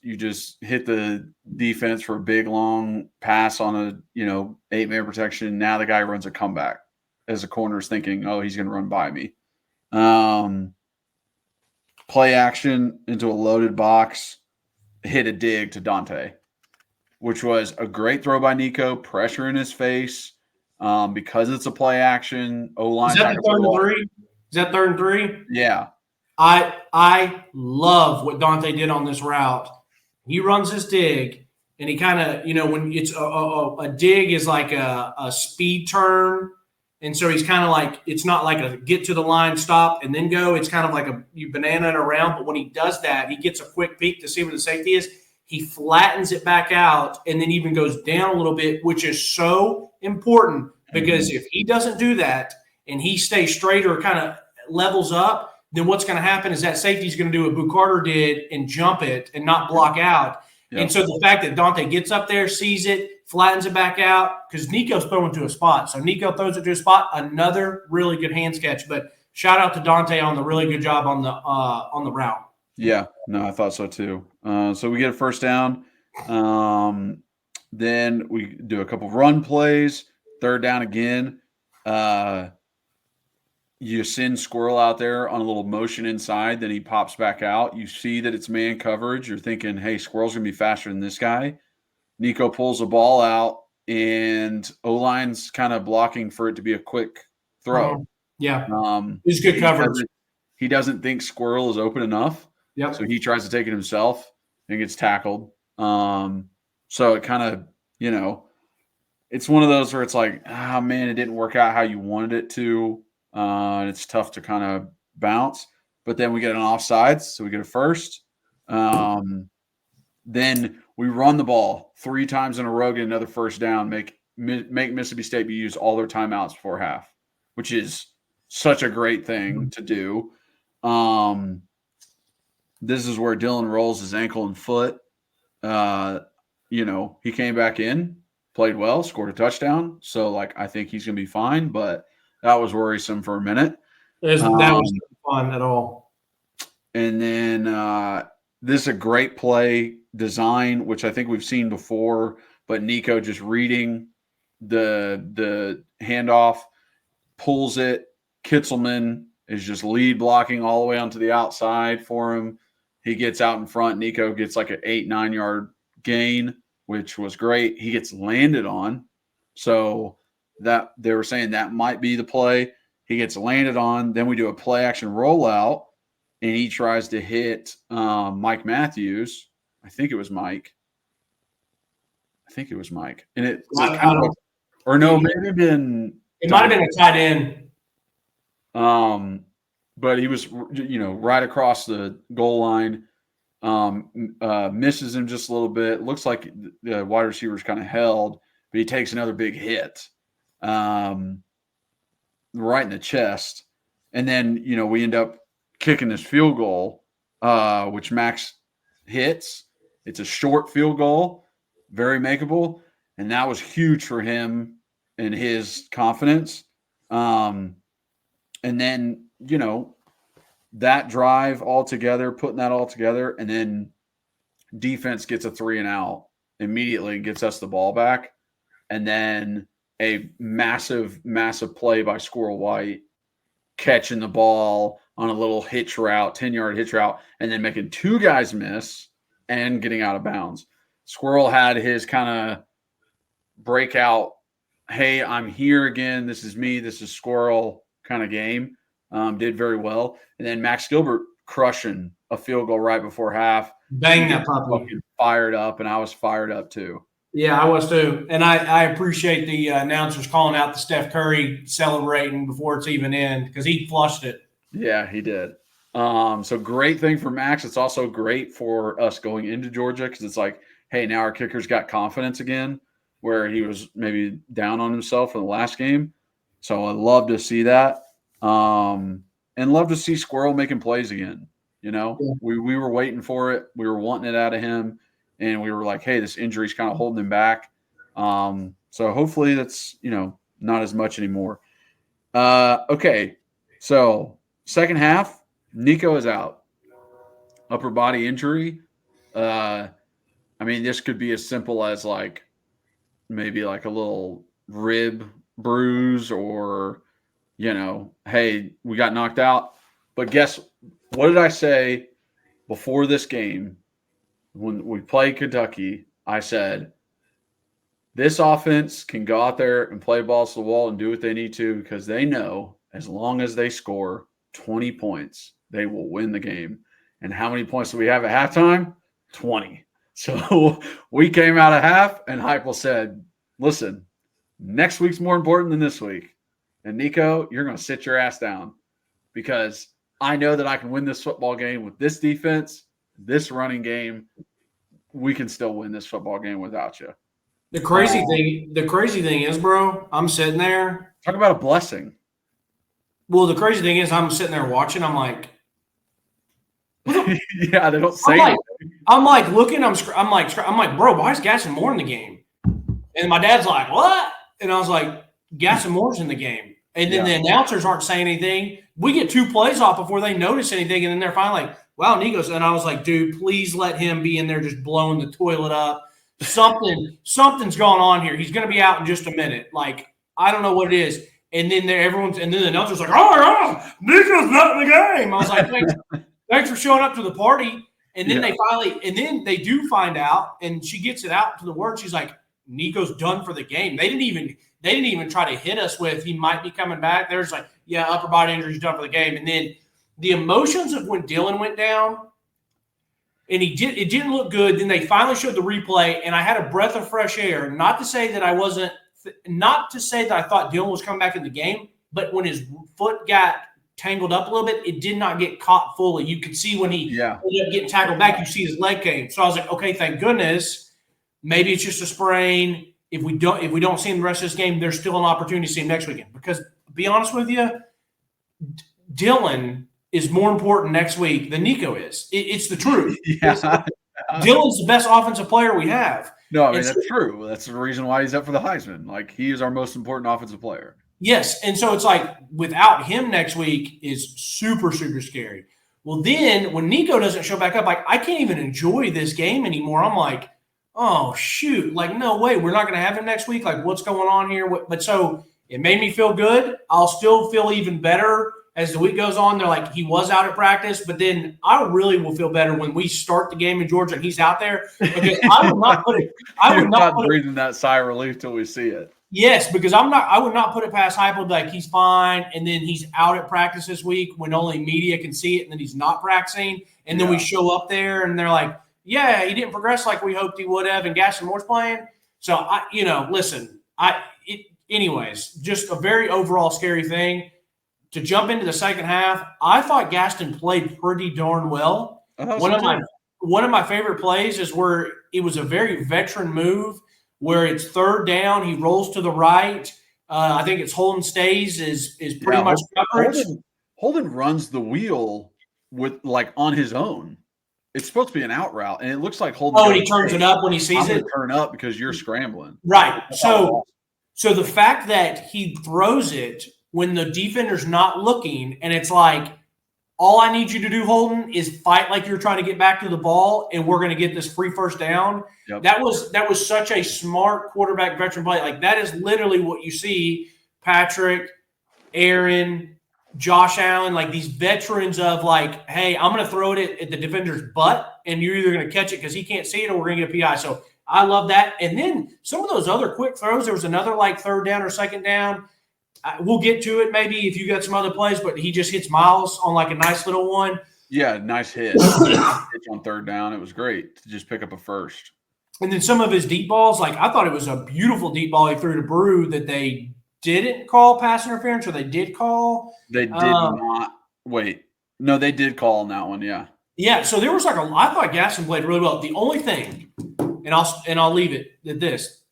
[SPEAKER 2] hit the defense for a big long pass on a 8-man protection. Now the guy runs a comeback as the corner is thinking, oh, he's going to run by me. Play action into a loaded box, hit a dig to Dante, which was a great throw by Nico. Pressure in his face because it's a play action. O-line.
[SPEAKER 3] Is that the 3rd and 3? Is that 3rd and 3?
[SPEAKER 2] Yeah.
[SPEAKER 3] I love what Dante did on this route. He runs his dig, and he kind of, when it's a dig is like a speed turn, and so he's kind of like, it's not like a get to the line, stop, and then go. It's kind of like you banana it around, but when he does that, he gets a quick peek to see where the safety is. He flattens it back out and then even goes down a little bit, which is so important because if he doesn't do that and he stays straight or kind of levels up, then what's going to happen is that safety is going to do what Boo Carter did and jump it and not block out. Yep. And so the fact that Dante gets up there, sees it, flattens it back out, because Nico's throwing to a spot. So Nico throws it to a spot, another really good hand sketch. But shout out to Dante on the really good job on the route.
[SPEAKER 2] Yeah, no, I thought so too. So we get a first down. Then we do a couple of run plays, 3rd down again. You send Squirrel out there on a little motion inside, then he pops back out. You see that it's man coverage. You're thinking, hey, Squirrel's going to be faster than this guy. Nico pulls the ball out, and O-line's kind of blocking for it to be a quick throw.
[SPEAKER 3] It's good coverage.
[SPEAKER 2] He doesn't think Squirrel is open enough.
[SPEAKER 3] Yep.
[SPEAKER 2] So he tries to take it himself and gets tackled. So it kind of, it's one of those where it's like, man, it didn't work out how you wanted it to. And it's tough to kind of bounce. But then we get an offsides, so we get a first. Then we run the ball 3 times in a row, get another first down, make Mississippi State use all their timeouts before half, which is such a great thing to do. This is where Dylan rolls his ankle and foot. He came back in, played well, scored a touchdown. So, I think he's going to be fine, but that was worrisome for a minute.
[SPEAKER 3] That was not fun at all.
[SPEAKER 2] And then this is a great play design, which I think we've seen before, but Nico just reading the handoff, pulls it. Kitzelman is just lead blocking all the way onto the outside for him. He gets out in front. Nico gets like an 8-9 yard gain, which was great. He gets landed on. So that they were saying that might be the play. He gets landed on. Then we do a play action rollout, and he tries to hit Mike Matthews. I think it was Mike. And it's kind of like, or no, maybe been.
[SPEAKER 3] It might have been a tight end.
[SPEAKER 2] But he was, right across the goal line. Misses him just a little bit. Looks like the wide receiver's kind of held, but he takes another big hit, right in the chest. And then, we end up kicking this field goal, which Max hits. It's a short field goal, very makeable. And that was huge for him and his confidence. And then, that drive all together, putting that all together, and then defense gets a 3-and-out immediately and gets us the ball back. And then a massive, massive play by Squirrel White, catching the ball on a little hitch route, 10-yard hitch route, and then making two guys miss and getting out of bounds. Squirrel had his kind of breakout, hey, I'm here again, this is me, this is Squirrel kind of game. Did very well. And then Max Gilbert crushing a field goal right before half.
[SPEAKER 3] Bang that puppy.
[SPEAKER 2] Fired up, and I was fired up too.
[SPEAKER 3] Yeah, I was too. And I appreciate the announcers calling out the Steph Curry celebrating before it's even in because he flushed it.
[SPEAKER 2] Yeah, he did. So great thing for Max. It's also great for us going into Georgia because it's like, hey, now our kicker's got confidence again where he was maybe down on himself in the last game. So I love to see that. And love to see Squirrel making plays again. Yeah. We were waiting for it. We were wanting it out of him. And we were like, hey, this injury's kind of holding him back. So hopefully that's, not as much anymore. Okay. So second half, Nico is out. Upper body injury. This could be as simple as like maybe like a little rib bruise or, hey, we got knocked out. But what did I say before this game when we played Kentucky? I said, this offense can go out there and play balls to the wall and do what they need to because they know as long as they score 20 points, they will win the game. And how many points do we have at halftime? 20. So we came out of half and Heupel said, listen, next week's more important than this week. And Nico, you're going to sit your ass down because I know that I can win this football game with this defense, this running game. We can still win this football game without you.
[SPEAKER 3] The crazy thing is, bro, I'm sitting there.
[SPEAKER 2] Talk about a blessing.
[SPEAKER 3] Well, the crazy thing is I'm sitting there watching. I'm like,
[SPEAKER 2] yeah, they don't say anything.
[SPEAKER 3] I'm like looking. I'm like, bro, why is Gaston Moore in the game? And my dad's like, what? And I was like, Gaston Moore's in the game. And then the announcers aren't saying anything. We get two plays off before they notice anything. And then they're finally like, wow, Nico's. And I was like, dude, please let him be in there just blowing the toilet up. Something's going on here. He's going to be out in just a minute. Like, I don't know what it is. And then the announcer's like, oh my God, Nico's not in the game. I was like, thanks for showing up to the party. And then they do find out, and she gets it out to the word. She's like, Nico's done for the game. They didn't even try to hit us with he might be coming back. There's like, yeah, upper body injury, he's done for the game. And then the emotions of when Dylan went down, and it didn't look good. Then they finally showed the replay, and I had a breath of fresh air. Not to say that I thought Dylan was coming back in the game, but when his foot got tangled up a little bit, it did not get caught fully. You could see when he ended up getting tackled back, you see his leg came. So I was like, okay, thank goodness. Maybe it's just a sprain. If we don't see him the rest of this game, there's still an opportunity to see him next weekend. Because to be honest with you, Dylan is more important next week than Nico is. It's the truth. Dylan's the best offensive player we have.
[SPEAKER 2] No, I mean, that's true. That's the reason why he's up for the Heisman. Like, he is our most important offensive player.
[SPEAKER 3] Yes, and so it's like without him next week is super, super scary. Well, then when Nico doesn't show back up, like I can't even enjoy this game anymore. I'm like, oh, shoot. Like, no way. We're not going to have him next week. Like, what's going on here? But so it made me feel good. I'll still feel even better as the week goes on. They're like, he was out at practice, but then I really will feel better when we start the game in Georgia and he's out there. Because I would not put it.
[SPEAKER 2] Breathing that sigh of relief till we see it.
[SPEAKER 3] Yes, because I would not put it past Heupel like he's fine, and then he's out at practice this week when only media can see it, and then he's not practicing, and then we show up there and they're like, yeah, he didn't progress like we hoped he would have, and Gaston Moore's playing. So anyways, just a very overall scary thing. To jump into the second half, I thought Gaston played pretty darn well. One of my favorite plays is where it was a very veteran move where it's third down. He rolls to the right. I think it's Holden stays is pretty much coverage.
[SPEAKER 2] Holden runs the wheel with on his own. It's supposed to be an out route, and it looks like Holden.
[SPEAKER 3] Oh, and he turns it up when he sees it.
[SPEAKER 2] Turn up because you're scrambling.
[SPEAKER 3] Right. So the fact that he throws it when the defender's not looking, and it's like, all I need you to do, Holden, is fight like you're trying to get back to the ball, and we're going to get this free first down. Yep. That was such a smart quarterback veteran play. Like, that is literally what you see Patrick, Aaron, Josh Allen, like these veterans of like, hey, I'm going to throw it at the defender's butt, and you're either going to catch it because he can't see it or we're going to get a PI. So I love that. And then some of those other quick throws, there was another like third down or second down. We'll get to it maybe if you got some other plays, but he just hits Miles on like a nice little one.
[SPEAKER 2] Yeah, nice hit. Hit on third down. It was great to just pick up a first.
[SPEAKER 3] And then some of his deep balls, like I thought it was a beautiful deep ball he threw to Brew that they didn't call pass interference, or they did call.
[SPEAKER 2] They did not. Wait. No, they did call on that one, yeah.
[SPEAKER 3] Yeah, so there was I thought Gaston played really well. The only thing, and I'll leave it at this.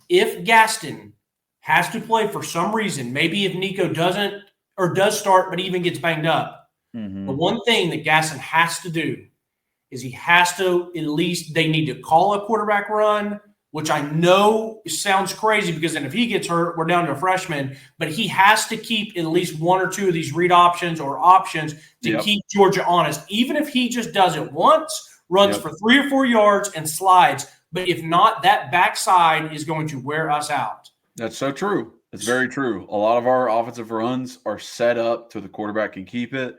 [SPEAKER 3] If Gaston has to play for some reason, maybe if Nico doesn't or does start but even gets banged up, the one thing that Gaston has to do is he has to at least – they need to call a quarterback run, which I know sounds crazy because then if he gets hurt, we're down to a freshman. But he has to keep at least one or two of these read options or options to keep Georgia honest. Even if he just does it once, runs for 3 or 4 yards and slides. But if not, that backside is going to wear us out.
[SPEAKER 2] That's so true. It's very true. A lot of our offensive runs are set up to the quarterback can keep it.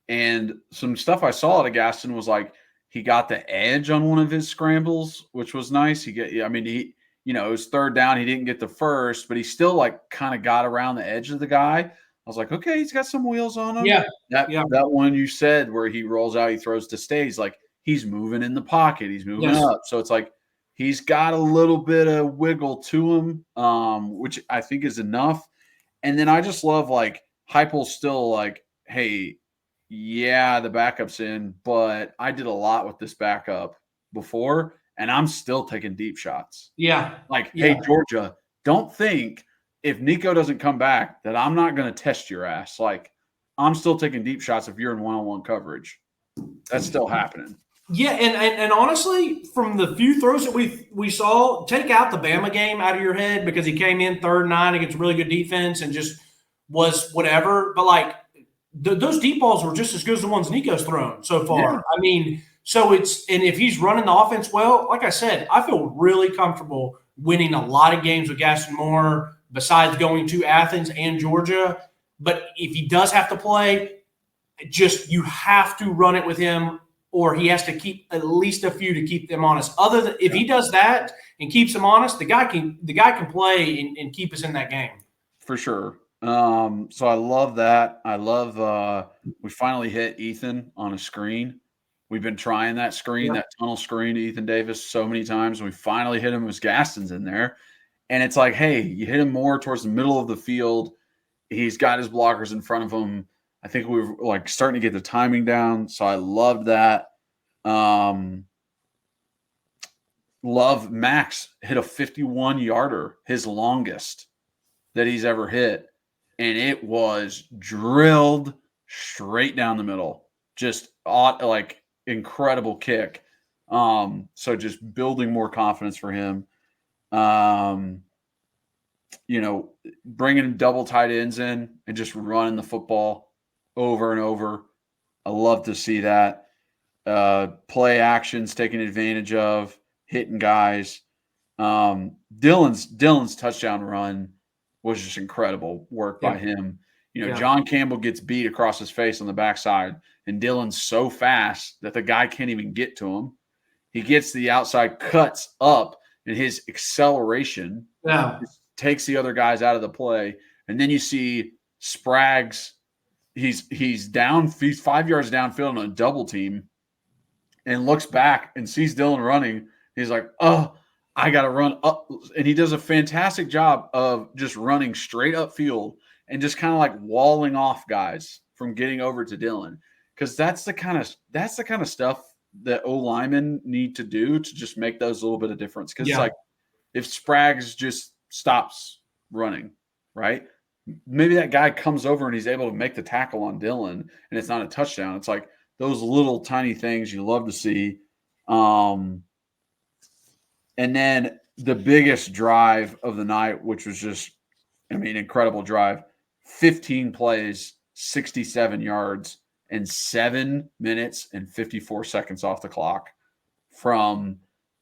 [SPEAKER 2] And some stuff I saw at Gaston was like he got the edge on one of his scrambles, which was nice. It was third down. He didn't get the first, but he still like kind of got around the edge of the guy. I was like, okay, he's got some wheels on him.
[SPEAKER 3] Yeah.
[SPEAKER 2] That one you said where he rolls out, he throws to stays, like he's moving in the pocket. He's moving up. So it's like, he's got a little bit of wiggle to him, which I think is enough. And then I just love like Heupel's still like, hey, yeah, the backup's in, but I did a lot with this backup before, and I'm still taking deep shots.
[SPEAKER 3] Yeah.
[SPEAKER 2] Hey, Georgia, don't think if Nico doesn't come back that I'm not going to test your ass. Like, I'm still taking deep shots if you're in one-on-one coverage. That's still happening.
[SPEAKER 3] Yeah, and honestly, from the few throws that we saw, take out the Bama game out of your head because he came in 3rd and 9 against really good defense and just was whatever. But like those deep balls were just as good as the ones Nico's thrown so far. Yeah. I mean, so and if he's running the offense well, like I said, I feel really comfortable winning a lot of games with Gaston Moore besides going to Athens and Georgia. But if he does have to play, you have to run it with him, or he has to keep at least a few to keep them honest. Other than if he does that and keeps them honest, the guy can play and keep us in that game.
[SPEAKER 2] For sure. So I love that. I love we finally hit Ethan on a screen. We've been trying that screen, that tunnel screen to Ethan Davis so many times. We finally hit him as Gaston's in there. And it's like, hey, you hit him more towards the middle of the field. He's got his blockers in front of him. I think we were like starting to get the timing down. So I loved that. Love Max hit a 51-yarder, his longest that he's ever hit. And it was drilled straight down the middle. Just like incredible kick. So just building more confidence for him. Bringing double tight ends in and just running the football over and over. I love to see that. Play actions taking advantage of, hitting guys. Dylan's touchdown run was just incredible work by him. John Campbell gets beat across his face on the backside, and Dylan's so fast that the guy can't even get to him. He gets to the outside, cuts up, and his acceleration takes the other guys out of the play. And then you see Sprags, he's 5 yards downfield on a double team and looks back and sees Dylan running. He's like, oh, I got to run up. And he does a fantastic job of just running straight upfield and just kind of like walling off guys from getting over to Dylan. Because that's the kind of stuff that O-linemen need to do to just make those little bit of difference. Because it's like if Sprags just stops running, right? Maybe that guy comes over and he's able to make the tackle on Dylan and it's not a touchdown. It's like those little tiny things you love to see. And then the biggest drive of the night, which was just, incredible drive, 15 plays, 67 yards, and 7 minutes and 54 seconds off the clock from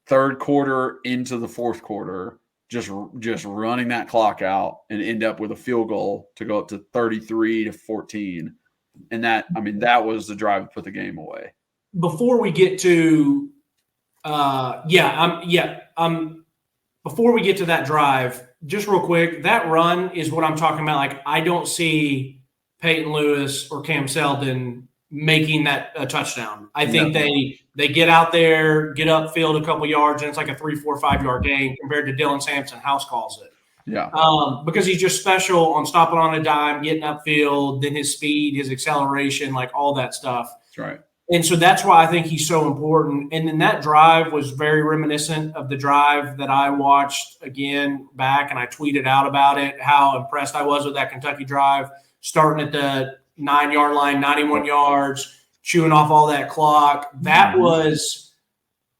[SPEAKER 2] third quarter into the fourth quarter, just running that clock out and end up with a field goal to go up to 33-14. And that was the drive that put the game away.
[SPEAKER 3] Before we get to before we get to that drive, just real quick, that run is what I'm talking about. Like, I don't see Peyton Lewis or Cam Seldon making that a touchdown. I think they get out there, get upfield a couple yards, and it's like a 3, 4, 5 yard gain compared to Dylan Sampson. House calls it.
[SPEAKER 2] Yeah.
[SPEAKER 3] Because he's just special on stopping on a dime, getting upfield, then his speed, his acceleration, like all that stuff.
[SPEAKER 2] That's right.
[SPEAKER 3] And so that's why I think he's so important. And then that drive was very reminiscent of the drive that I watched again back, and I tweeted out about it, how impressed I was with that Kentucky drive, starting at the 9-yard line, 91 yards, chewing off all that clock. That was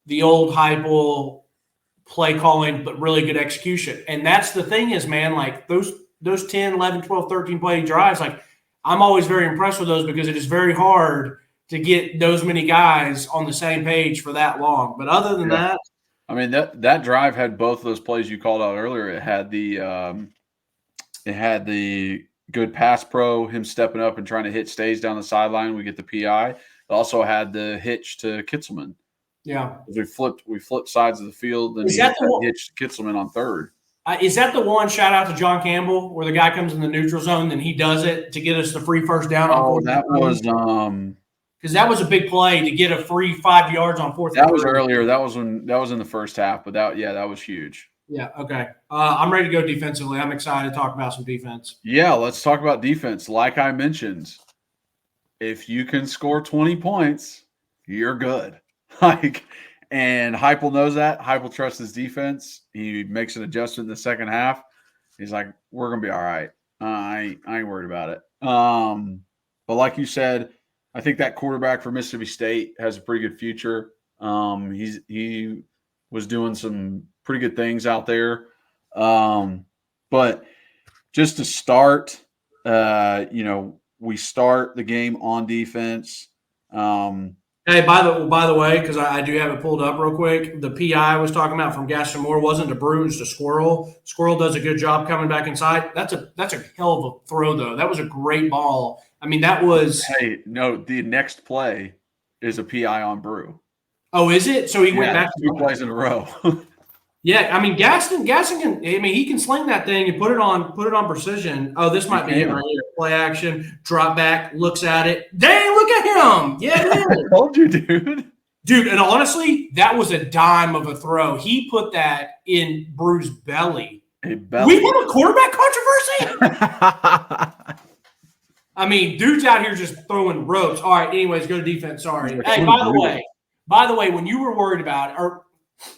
[SPEAKER 3] the old Heupel play calling, but really good execution. And that's the thing is, man, like those 10, 11, 12, 13 play drives, like I'm always very impressed with those because it is very hard to get those many guys on the same page for that long. But other than that,
[SPEAKER 2] that drive had both those plays you called out earlier. It had the good pass pro, him stepping up and trying to hit stays down the sideline. We get the PI. It also had the hitch to Kitzelman.
[SPEAKER 3] Yeah,
[SPEAKER 2] we flipped sides of the field, and he hitched Kitzelman on third.
[SPEAKER 3] Is that the one? Shout out to John Campbell, where the guy comes in the neutral zone, then he does it to get us the free first down.
[SPEAKER 2] That was
[SPEAKER 3] because that was a big play to get a free 5 yards on fourth.
[SPEAKER 2] That was earlier. That was in the first half, but that was huge.
[SPEAKER 3] Yeah. Okay. I'm ready to go defensively. I'm excited to talk about some defense.
[SPEAKER 2] Yeah, let's talk about defense. Like I mentioned, if you can score 20 points, you're good. And Heupel knows that. Heupel trusts his defense. He makes an adjustment in the second half. He's like, we're gonna be all right. I ain't worried about it. But like you said, I think that quarterback for Mississippi State has a pretty good future. He was doing some pretty good things out there. But just to start, we start the game on defense.
[SPEAKER 3] Hey, by the way, because I do have it pulled up real quick, the PI I was talking about from Gaston Moore wasn't a Bruins to Squirrel. Squirrel does a good job coming back inside. That's a hell of a throw, though. That was a great ball. That was –
[SPEAKER 2] Hey, no, the next play is a PI on Brew.
[SPEAKER 3] Oh, is it? So he went back
[SPEAKER 2] to 2 plays in a row.
[SPEAKER 3] Yeah, Gaston can. He can sling that thing and put it on precision. Oh, this might be it right here. Play action, drop back, looks at it. Dang, look at him! Yeah,
[SPEAKER 2] I told you, dude.
[SPEAKER 3] Dude, and honestly, that was a dime of a throw. He put that in Brew's belly. We have a quarterback controversy. Dude's out here just throwing ropes. All right. Anyways, go to defense. Sorry. Hey, by the way, when you were worried about it, or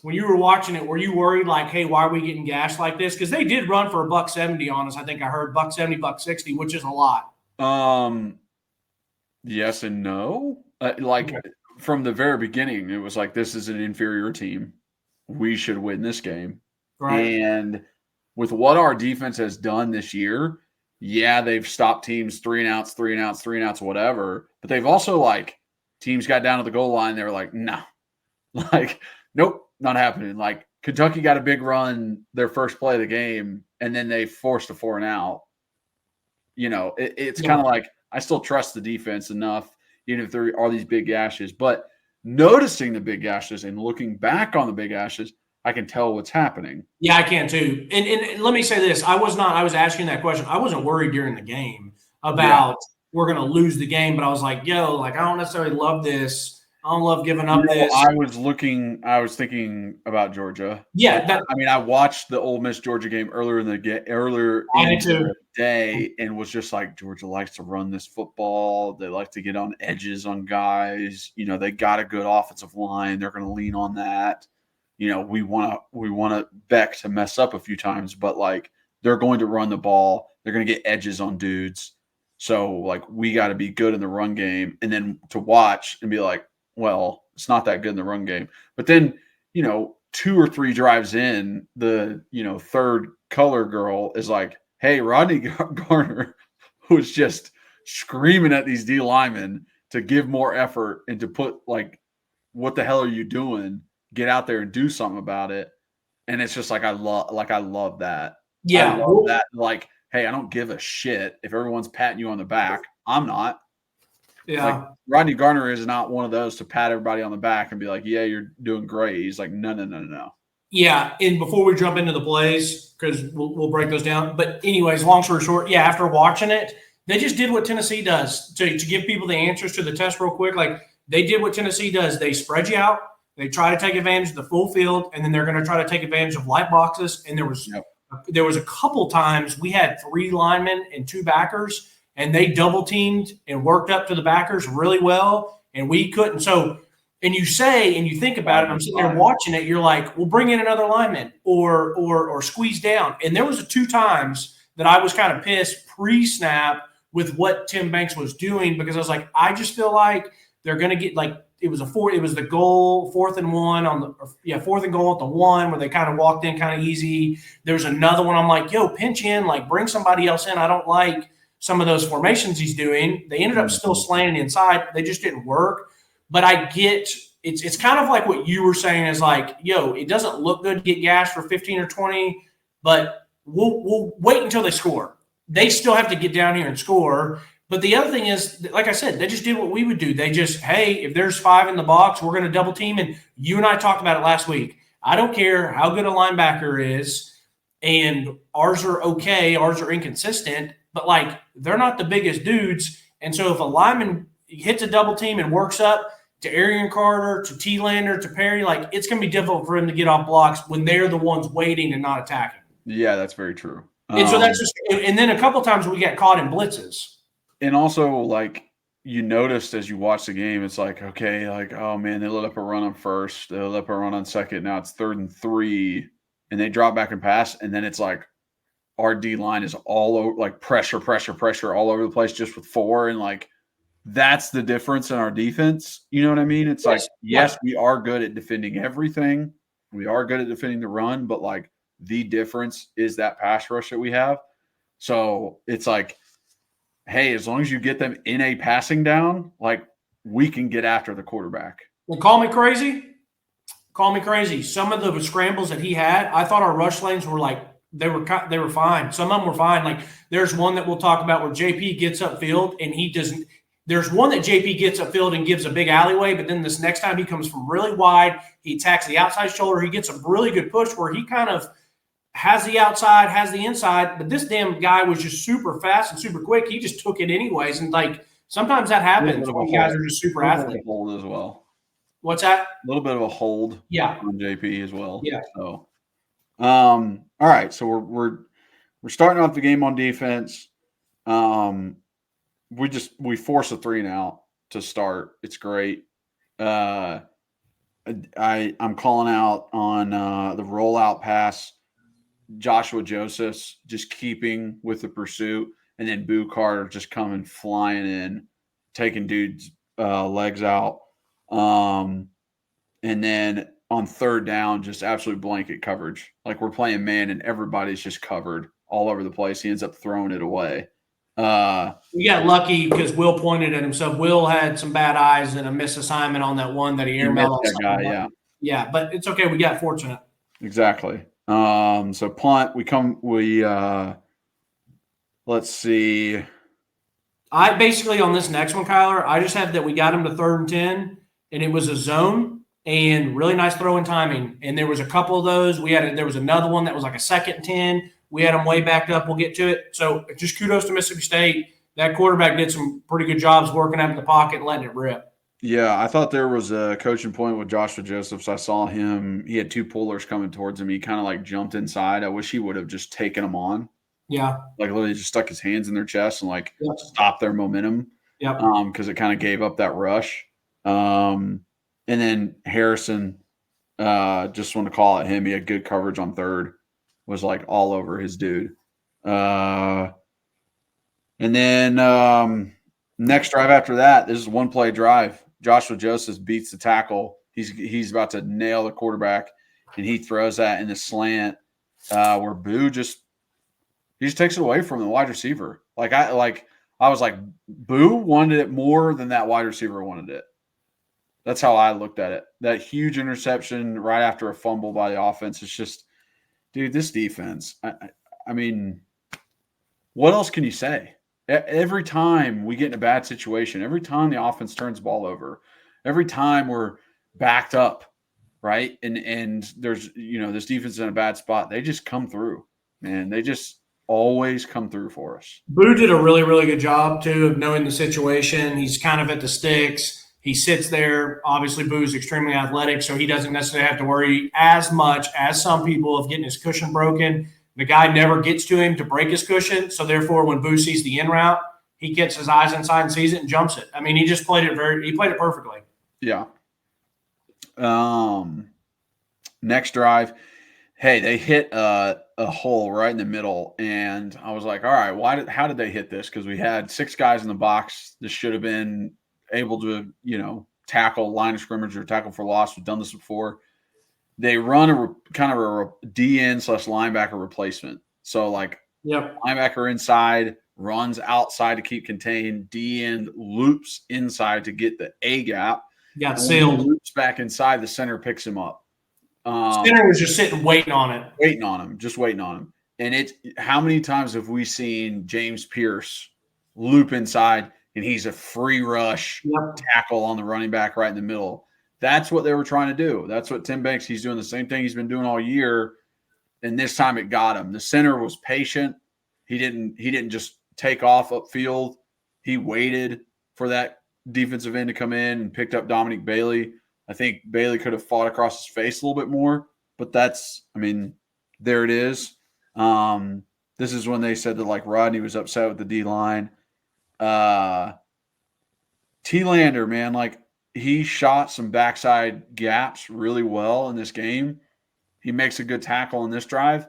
[SPEAKER 3] when you were watching it, were you worried like, hey, why are we getting gashed like this? Because they did run for $170 on us. I think I heard $170, $160, which is a lot.
[SPEAKER 2] Yes and no. From the very beginning, it was like, this is an inferior team. We should win this game.
[SPEAKER 3] Right.
[SPEAKER 2] And with what our defense has done this year, yeah, they've stopped teams 3 and outs, whatever. But they've also teams got down to the goal line. They were like, no, nope. Not happening. Kentucky got a big run their first play of the game, and then they forced a 4 and out. It's kind of I still trust the defense enough, even if there are these big gashes. But noticing the big gashes and looking back on the big gashes, I can tell what's happening.
[SPEAKER 3] Yeah, I can too. And let me say this. I was asking that question. I wasn't worried during the game about we're going to lose the game, but I was like, yo, like, I don't necessarily love this. I don't love giving up this.
[SPEAKER 2] I was thinking about Georgia.
[SPEAKER 3] Yeah.
[SPEAKER 2] I watched the Ole Miss Georgia game earlier in the day and was just like, Georgia likes to run this football. They like to get on edges on guys. They got a good offensive line. They're going to lean on that. We want Beck to mess up a few times, but like they're going to run the ball. They're going to get edges on dudes. So like we got to be good in the run game, and then to watch and be like, well, it's not that good in the run game. But then, 2 or 3 drives in, the, third color girl is like, hey, Rodney Garner was just screaming at these D linemen to give more effort and to put like, what the hell are you doing? Get out there and do something about it. And it's just like, I love that.
[SPEAKER 3] Yeah.
[SPEAKER 2] I love that. Like, hey, I don't give a shit if everyone's patting you on the back. I'm not.
[SPEAKER 3] Yeah.
[SPEAKER 2] Like Rodney Garner is not one of those to pat everybody on the back and be like, yeah, you're doing great. He's like, no.
[SPEAKER 3] Yeah. And before we jump into the plays, because we'll break those down. But anyways, long story short, yeah, after watching it, they just did what Tennessee does to give people the answers to the test real quick. Like they did what Tennessee does. They spread you out. They try to take advantage of the full field, and then they're going to try to take advantage of light boxes. And there was a couple times we had 3 linemen and 2 backers, and they double teamed and worked up to the backers really well, and we couldn't. So, and you think about it, I'm sitting there watching it, you're like, well, bring in another lineman or squeeze down. And there was 2 times that I was kind of pissed pre-snap with what Tim Banks was doing, because I was like, I just feel like they're going to get like, it was the goal, 4th and 1 4th and goal at the 1 where they kind of walked in kind of easy. There's another one. I'm like, yo, pinch in, like bring somebody else in. I don't like some of those formations he's doing. They ended up still slanting inside. They just didn't work. But I get it's kind of like what you were saying is like, yo, it doesn't look good to get gashed for 15 or 20, but we'll wait until they score. They still have to get down here and score. But the other thing is, like I said, they just did what we would do. They just, hey, if there's 5 in the box, we're going to double team. And you and I talked about it last week. I don't care how good a linebacker is, and ours are okay, ours are inconsistent, but like they're not the biggest dudes. And so if a lineman hits a double team and works up to Arian Carter, to T-Lander, to Perry, like it's going to be difficult for him to get off blocks when they're the ones waiting and not attacking.
[SPEAKER 2] Yeah, that's very true.
[SPEAKER 3] And so that's just, and then a couple times we got caught in blitzes.
[SPEAKER 2] And also, like, you noticed as you watch the game, it's like, okay, like, oh, man, they let up a run on first. They let up a run on second. Now it's 3rd and 3. And they drop back and pass. And then it's like our D-line is all over, like, pressure all over the place just with 4. And, like, that's the difference in our defense. You know what I mean? It's like, yes, we are good at defending everything. We are good at defending the run. But, like, the difference is that pass rush that we have. So it's like, hey, as long as you get them in a passing down, like we can get after the quarterback.
[SPEAKER 3] Well, call me crazy. Some of the scrambles that he had, I thought our rush lanes were like they were fine. Some of them were fine. Like there's one that we'll talk about where JP gets upfield and he doesn't. There's one that JP gets upfield and gives a big alleyway, but then this next time he comes from really wide, he attacks the outside shoulder. He gets a really good push where he kind of has the outside, has the inside, but this damn guy was just super fast and super quick. He just took it anyways. And like sometimes that happens when guys are just super athletes.
[SPEAKER 2] Hold as well.
[SPEAKER 3] What's that?
[SPEAKER 2] A little bit of a hold on JP as well.
[SPEAKER 3] Yeah.
[SPEAKER 2] So all right. So we're starting off the game on defense. We force a 3 and out to start. It's great. I'm calling out on the rollout pass. Joshua Joseph's just keeping with the pursuit, and then Boo Carter just coming flying in, taking dudes' legs out. And then on 3rd down, just absolute blanket coverage. Like we're playing man and everybody's just covered all over the place. He ends up throwing it away.
[SPEAKER 3] We got lucky because Will pointed at himself. Will had some bad eyes and a misassignment on that one that he airmailed. Yeah, but it's okay. We got fortunate.
[SPEAKER 2] Exactly. So punt, let's see.
[SPEAKER 3] I basically on this next one, Kyler, I just have that we got him to 3rd and 10 and it was a zone and really nice throwing timing. And there was a couple of those. There was another one that was like a 2nd and 10. We had them way backed up. We'll get to it. So just kudos to Mississippi State. That quarterback did some pretty good jobs working out in the pocket and letting it rip.
[SPEAKER 2] Yeah, I thought there was a coaching point with Joshua Josephs. I saw him. He had 2 pullers coming towards him. He kind of like jumped inside. I wish he would have just taken them on.
[SPEAKER 3] Yeah.
[SPEAKER 2] Like literally just stuck his hands in their chest and like stopped their momentum.
[SPEAKER 3] Yep.
[SPEAKER 2] Because it kind of gave up that rush. And then Harrison, just want to call out him. He had good coverage on 3rd, was like all over his dude. And then next drive after that, this is 1-play drive. Joshua Josephs beats the tackle. He's about to nail the quarterback, and he throws that in the slant where Boo just takes it away from the wide receiver. I was like, Boo wanted it more than that wide receiver wanted it. That's how I looked at it. That huge interception right after a fumble by the offense. It's just, dude, this defense. I mean, what else can you say? Every time we get in a bad situation, every time the offense turns the ball over, every time we're backed up, right? And there's, this defense is in a bad spot. They just come through, man. They just always come through for us.
[SPEAKER 3] Boo did a really, really good job, too, of knowing the situation. He's kind of at the sticks. He sits there. Obviously, Boo's extremely athletic, so he doesn't necessarily have to worry as much as some people of getting his cushion broken. The guy never gets to him to break his cushion, so therefore when Boo sees the in route, he gets his eyes inside and sees it and jumps it. I mean, he just played it perfectly.
[SPEAKER 2] Yeah. Next drive, hey, they hit a hole right in the middle, and I was like, all right, how did they hit this? Because we had 6 guys in the box. This should have been able to, tackle line of scrimmage or tackle for loss. We've done this before. They run a DN/linebacker replacement. So linebacker inside, runs outside to keep contained. DN loops inside to get the A gap.
[SPEAKER 3] Got sealed.
[SPEAKER 2] Loops back inside. The center picks him up.
[SPEAKER 3] Center was just sitting waiting on it.
[SPEAKER 2] Waiting on him. And how many times have we seen James Pierce loop inside and he's a free rush tackle on the running back right in the middle? That's what they were trying to do. That's what Tim Banks, he's doing the same thing he's been doing all year. And this time it got him. The center was patient. He didn't just take off upfield. He waited for that defensive end to come in and picked up Dominique Bailey. I think Bailey could have fought across his face a little bit more, but there it is. This is when they said that Rodney was upset with the D-line. T-Lander, man, he shot some backside gaps really well in this game. He makes a good tackle on this drive.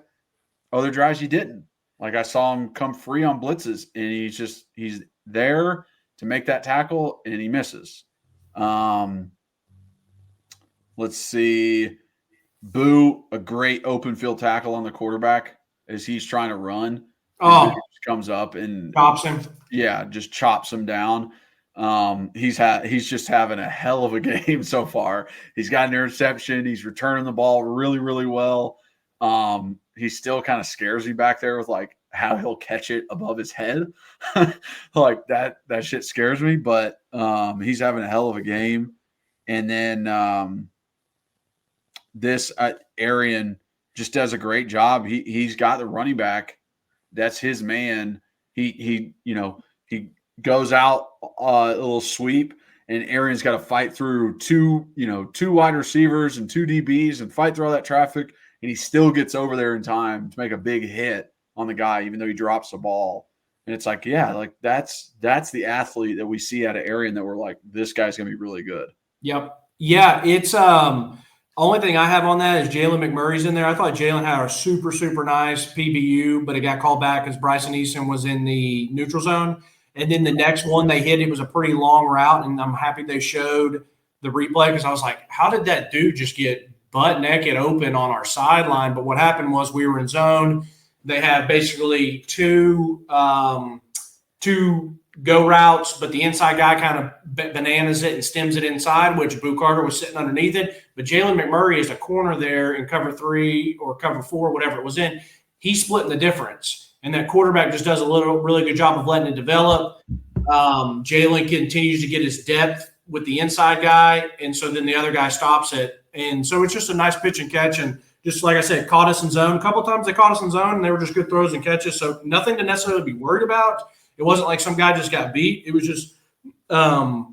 [SPEAKER 2] Other drives he didn't. I saw him come free on blitzes, and he's there to make that tackle, and he misses. Let's see. Boo, a great open field tackle on the quarterback as he's trying to run. Oh, comes up and
[SPEAKER 3] chops him.
[SPEAKER 2] Yeah, just chops him down. He's just having a hell of a game so far. He's got an interception. He's returning the ball really, really well. He still kind of scares me back there with how he'll catch it above his head. That shit scares me, but he's having a hell of a game. And then this Arian just does a great job. He's got the running back. That's his man. He goes out a little sweep, and Arian's got to fight through two wide receivers and 2 DBs and fight through all that traffic, and he still gets over there in time to make a big hit on the guy, even though he drops the ball. And it's that's the athlete that we see out of Arian that we're this guy's gonna be really good.
[SPEAKER 3] Yep. Yeah, it's only thing I have on that is Jalen McMurray's in there. I thought Jalen had a super, super nice PBU, but it got called back because Bryson Easton was in the neutral zone. And then the next one they hit, it was a pretty long route, and I'm happy they showed the replay because I was like, how did that dude just get butt naked open on our sideline? But what happened was we were in zone. They have basically two go routes, but the inside guy kind of bananas it and stems it inside, which Boo Carter was sitting underneath it. But Jalen McMurray is a corner there in cover 3 or cover 4, whatever it was in. He's splitting the difference. And that quarterback just does a really good job of letting it develop. Jalen continues to get his depth with the inside guy, and so then the other guy stops it. And so it's just a nice pitch and catch. And just like I said, caught us in zone. A couple of times they caught us in zone, and they were just good throws and catches. So nothing to necessarily be worried about. It wasn't like some guy just got beat. It was just a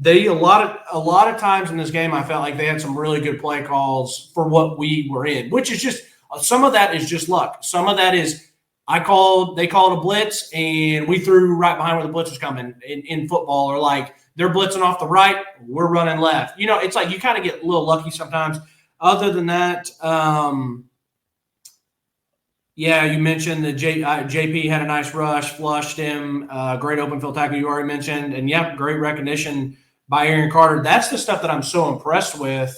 [SPEAKER 3] lot of times in this game, I felt like they had some really good play calls for what we were in, which is just some of that is just luck. Some of that is they called a blitz and we threw right behind where the blitz was coming in football, or like they're blitzing off the right, we're running left. You know, it's like you kind of get a little lucky sometimes. Other than that, yeah, you mentioned that JP had a nice rush, flushed him, great open field tackle you already mentioned, and yeah, great recognition by Aaron Carter. That's the stuff that I'm so impressed with,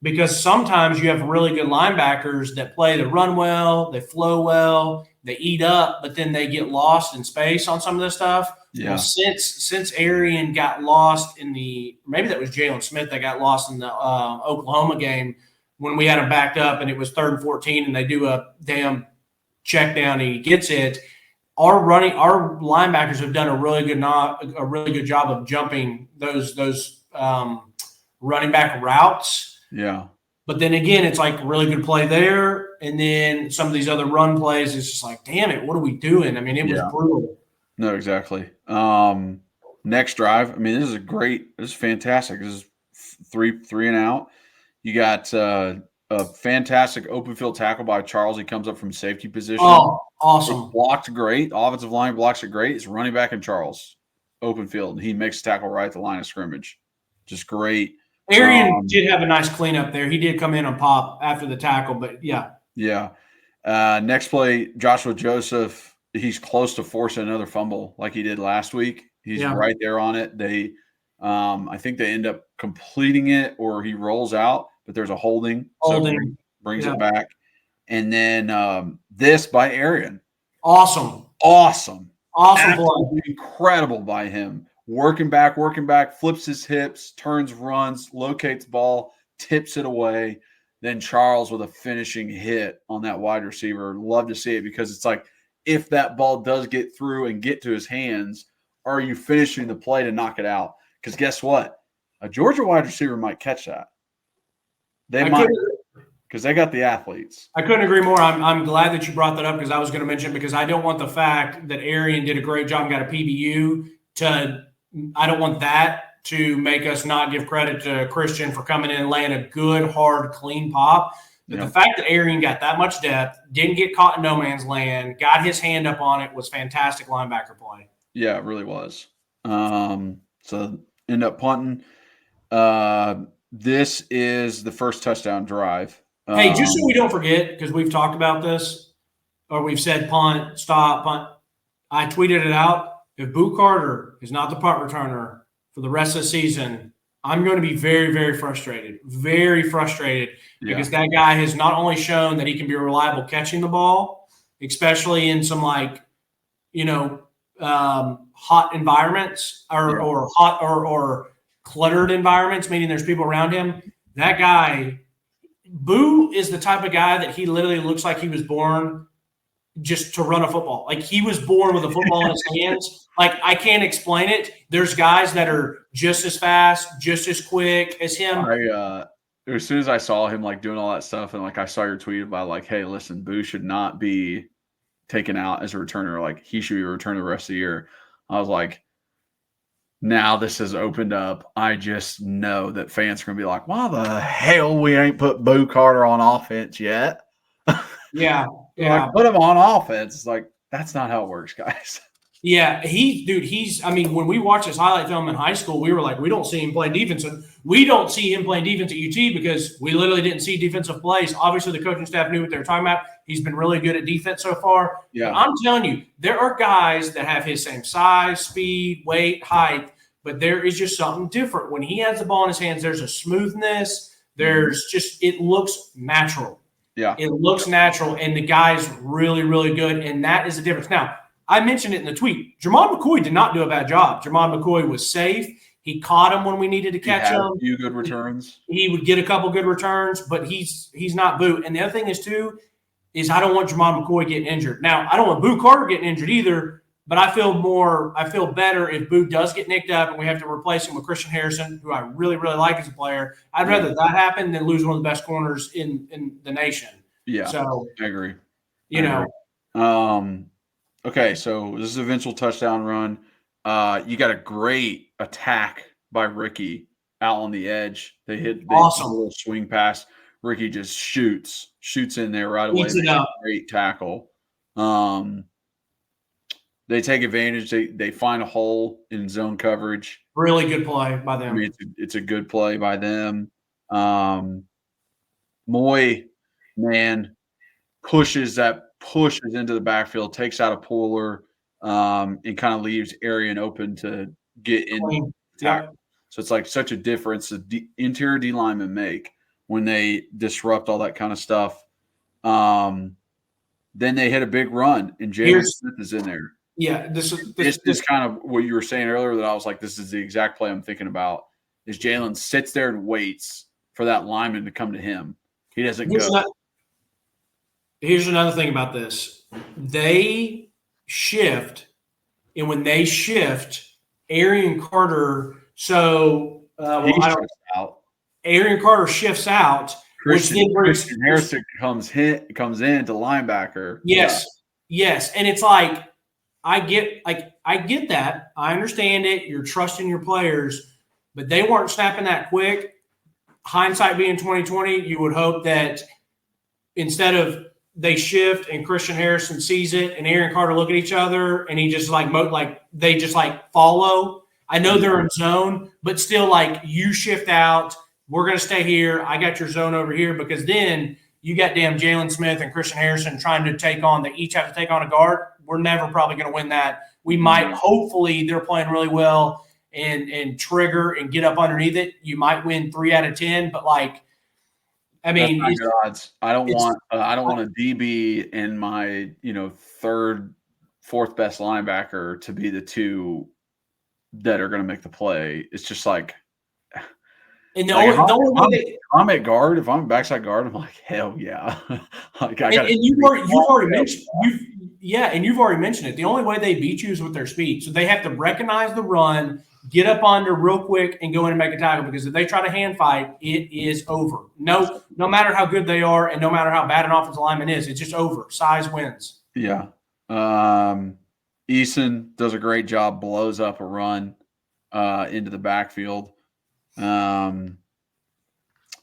[SPEAKER 3] because sometimes you have really good linebackers that play, they run well, they flow well, they eat up, but then they get lost in space on some of this stuff.
[SPEAKER 2] Yeah.
[SPEAKER 3] Well, since Arian got lost maybe that was Jalen Smith that got lost in the Oklahoma game when we had him backed up and it was 3rd and 14 and they do a damn check down and he gets it. Our linebackers have done a really good job of jumping those running back routes.
[SPEAKER 2] Yeah.
[SPEAKER 3] But then again, it's like really good play there. And then some of these other run plays, it's just like, damn it, what are we doing? I mean, it was brutal.
[SPEAKER 2] No, exactly. Next drive. I mean, this is fantastic. This is three and out. You got a fantastic open field tackle by Charles. He comes up from safety position.
[SPEAKER 3] Oh, awesome.
[SPEAKER 2] It's blocked great. Offensive line blocks it great. It's running back and Charles. Open field. He makes the tackle right at the line of scrimmage. Just great.
[SPEAKER 3] Arian did have a nice cleanup there. He did come in and pop after the tackle, but yeah.
[SPEAKER 2] Yeah. Next play, Joshua Joseph. He's close to forcing another fumble like he did last week. He's right there on it. They, I think they end up completing it, or he rolls out, but there's a holding. So brings it back. And then this by Arian.
[SPEAKER 3] Awesome.
[SPEAKER 2] Absolutely incredible by him. Working back, flips his hips, turns, runs, locates ball, tips it away. Then Charles with a finishing hit on that wide receiver. Love to see it, because it's like, if that ball does get through and get to his hands, are you finishing the play to knock it out? Because guess what? A Georgia wide receiver might catch that. They might, because they got the athletes.
[SPEAKER 3] I couldn't agree more. I'm glad that you brought that up, because I was going to mention, because I don't want the fact that Arian did a great job and got a PBU I don't want that to make us not give credit to Christian for coming in and laying a good, hard, clean pop. But the fact that Arian got that much depth, didn't get caught in no man's land, got his hand up on it, was fantastic linebacker play.
[SPEAKER 2] Yeah, it really was. So end up punting. This is the first touchdown drive.
[SPEAKER 3] Hey, just so we don't forget, because we've talked about this, or we've said punt, stop, punt. I tweeted it out. If Boo Carter is not the punt returner for the rest of the season, I'm going to be very, very frustrated. Very frustrated, because that guy has not only shown that he can be reliable catching the ball, especially in some hot environments or hot or cluttered environments, meaning there's people around him. That guy, Boo, is the type of guy that he literally looks like he was born just to run a football. Like, he was born with a football in his hands. Like, I can't explain it. There's guys that are just as fast, just as quick as him.
[SPEAKER 2] As soon as I saw him doing all that stuff, and I saw your tweet about hey, listen, Boo should not be taken out as a returner. He should be returned the rest of the year. I was like, now this has opened up. I just know that fans are going to be like, why the hell we ain't put Boo Carter on offense yet?
[SPEAKER 3] Yeah.
[SPEAKER 2] Put him on offense. It's that's not how it works, guys.
[SPEAKER 3] Yeah, when we watched his highlight film in high school, we were like, we don't see him playing defense. And we don't see him playing defense at UT because we literally didn't see defensive plays. Obviously, the coaching staff knew what they were talking about. He's been really good at defense so far. Yeah. But I'm telling you, there are guys that have his same size, speed, weight, height, but there is just something different. When he has the ball in his hands, there's a smoothness. It looks natural.
[SPEAKER 2] Yeah.
[SPEAKER 3] It looks natural, and the guy's really, really good, and that is the difference. Now, I mentioned it in the tweet. Jermon McCoy did not do a bad job. Jermon McCoy was safe. He caught him when we needed to catch him.
[SPEAKER 2] A few good returns.
[SPEAKER 3] He would get a couple good returns, but he's not Boo. And the other thing is, too, is I don't want Jermon McCoy getting injured. Now, I don't want Boo Carter getting injured either, But I feel better if Boo does get nicked up and we have to replace him with Christian Harrison, who I really, really like as a player. I'd rather that happen than lose one of the best corners in the nation.
[SPEAKER 2] Yeah,
[SPEAKER 3] so
[SPEAKER 2] I agree.
[SPEAKER 3] Agree.
[SPEAKER 2] Okay, so this is an eventual touchdown run. You got a great attack by Ricky out on the edge. They hit a little swing pass. Ricky just shoots in there right away.
[SPEAKER 3] Eats it up.
[SPEAKER 2] Great tackle. They take advantage. They find a hole in zone coverage.
[SPEAKER 3] Really good play by them.
[SPEAKER 2] I mean, it's a good play by them. Moy, man, pushes into the backfield, takes out a puller, and kind of leaves Arian open to get in.
[SPEAKER 3] Yep.
[SPEAKER 2] So it's like such a difference the interior D linemen make when they disrupt all that kind of stuff. Then they hit a big run, and Jalen Smith is in there.
[SPEAKER 3] Yeah, this
[SPEAKER 2] is kind of what you were saying earlier that I was like, this is the exact play I'm thinking about. Is Jalen sits there and waits for that lineman to come to him. He doesn't go.
[SPEAKER 3] Here's another thing about this. They shift, and when they shift, Arian Carter – Arian Carter shifts out,
[SPEAKER 2] Christian Harrison comes in to linebacker.
[SPEAKER 3] Yes, and it's like I get that. I understand it. You're trusting your players, but they weren't snapping that quick. Hindsight being 2020, you would hope that instead of they shift and Christian Harrison sees it and Arian Carter look at each other and he just they just follow. I know they're in zone, but still you shift out. We're going to stay here. I got your zone over here, because then you got damn Jalen Smith and Christian Harrison trying to they each have to take on a guard. We're never probably going to win that. We might, hopefully they're playing really well and trigger and get up underneath it. You might win 3 out of 10, but I mean,
[SPEAKER 2] odds. I don't want a DB and my third, fourth best linebacker to be the two that are going to make the play. It's just
[SPEAKER 3] and
[SPEAKER 2] if I'm at guard, if I'm backside guard, I'm like, hell yeah.
[SPEAKER 3] You've already mentioned it. The only way they beat you is with their speed. So they have to recognize the run, get up under real quick, and go in and make a tackle, because if they try to hand fight, it is over. No matter how good they are and no matter how bad an offensive lineman is, it's just over. Size wins.
[SPEAKER 2] Yeah. Eason does a great job, blows up a run into the backfield. Then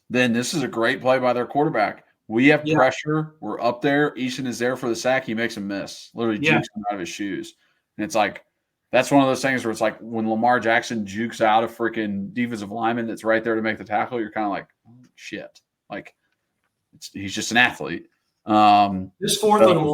[SPEAKER 2] this is a great play by their quarterback. We have pressure. We're up there. Eason is there for the sack. He makes a miss. Literally jukes him out of his shoes. And it's that's one of those things where it's when Lamar Jackson jukes out a freaking defensive lineman that's right there to make the tackle, you're kind of like, oh, shit. He's just an athlete.
[SPEAKER 3] This fourth and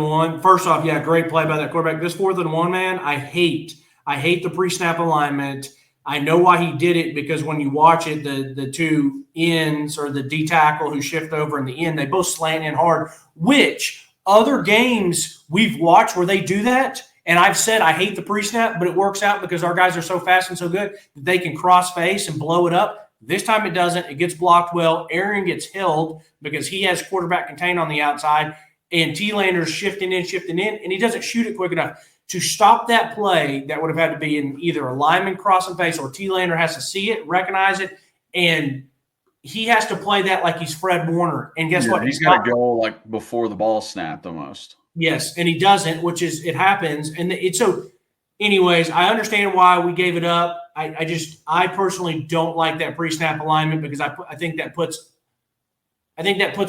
[SPEAKER 3] one. First off, great play by that quarterback. This 4th and 1, man, I hate the pre-snap alignment. I know why he did it, because when you watch it, the two ends or the D tackle who shift over in the end, they both slant in hard, which other games we've watched where they do that. And I've said I hate the pre-snap, but it works out because our guys are so fast and so good that they can cross face and blow it up. This time it doesn't. It gets blocked well. Arian gets held because he has quarterback contained on the outside, and T-Lander's shifting in, and he doesn't shoot it quick enough. To stop that play, that would have had to be in either a lineman crossing face, or T-Lander has to see it, recognize it, and he has to play that like he's Fred Warner. And guess what?
[SPEAKER 2] He's got to go before the ball snapped almost.
[SPEAKER 3] Yes, and he doesn't, it happens. And anyways, I understand why we gave it up. I personally don't like that pre-snap alignment, because I think that puts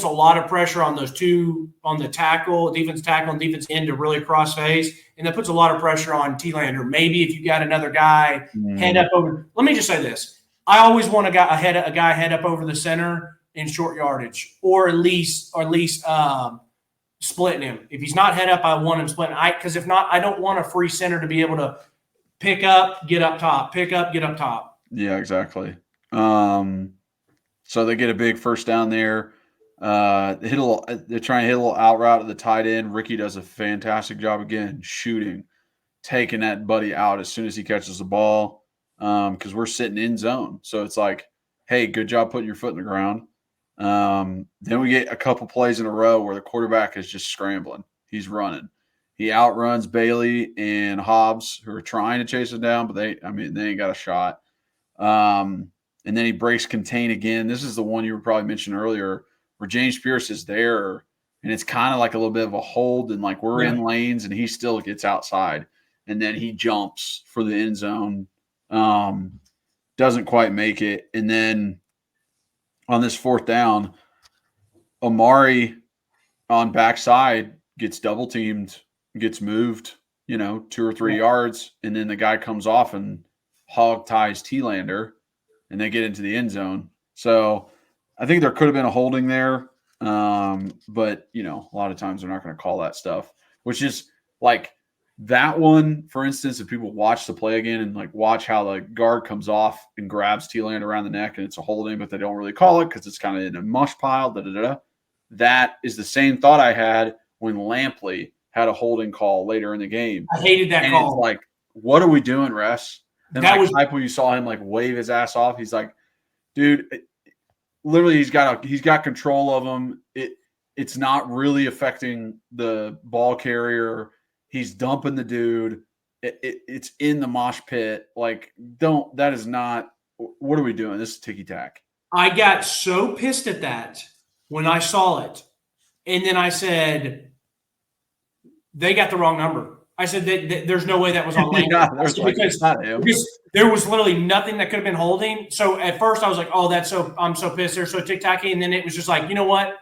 [SPEAKER 3] a lot of pressure on those two, on the defense tackle and defense end, to really cross face. And that puts a lot of pressure on T-Lander. Maybe if you got another guy head up over. Let me just say this. I always want a guy head up over the center in short yardage, or at least splitting him. If he's not head up, I want him splitting. Because if not, I don't want a free center to be able to pick up, get up top, pick up, get up top.
[SPEAKER 2] Yeah, exactly. So they get a big first down there. They're trying to hit a little out route at the tight end. Ricky does a fantastic job again, shooting, taking that buddy out as soon as he catches the ball, because we're sitting in zone. So it's hey, good job putting your foot in the ground. Then we get a couple plays in a row where the quarterback is just scrambling. He's running. He outruns Bailey and Hobbs, who are trying to chase him down, but they ain't got a shot. And then he breaks contain again. This is the one you were probably mentioning earlier, where James Pierce is there, and it's kind of like a little bit of a hold, and like we're in lanes, and he still gets outside, and then he jumps for the end zone, doesn't quite make it, and then on this fourth down, Amari on backside gets double teamed, gets moved, 2 or 3 yards, and then the guy comes off and hog ties T-Lander, and they get into the end zone. So I think there could have been a holding there, but a lot of times they're not going to call that stuff, which is like that one, for instance. If people watch the play again and like watch how the guard comes off and grabs T-Lander around the neck, and it's a holding, but they don't really call it because it's kind of in a mush pile. That is the same thought I had when Lampley had a holding call later in the game.
[SPEAKER 3] I hated that call.
[SPEAKER 2] It's like, what are we doing, refs? And
[SPEAKER 3] that
[SPEAKER 2] like
[SPEAKER 3] was
[SPEAKER 2] Hype, when you saw him like wave his ass off, he's like, dude, literally he's got control of him. It's not really affecting the ball carrier. He's dumping the dude. It's in the mosh pit. Like, that is not, what are we doing? This is ticky-tack.
[SPEAKER 3] I got so pissed at that when I saw it. And then I said, they got the wrong number. I said, there's no way that was on Lane.
[SPEAKER 2] Because
[SPEAKER 3] there was literally nothing that could have been holding. So at first I was like, oh, I'm so pissed. They're so tick-tacky. And then it was just like, you know what?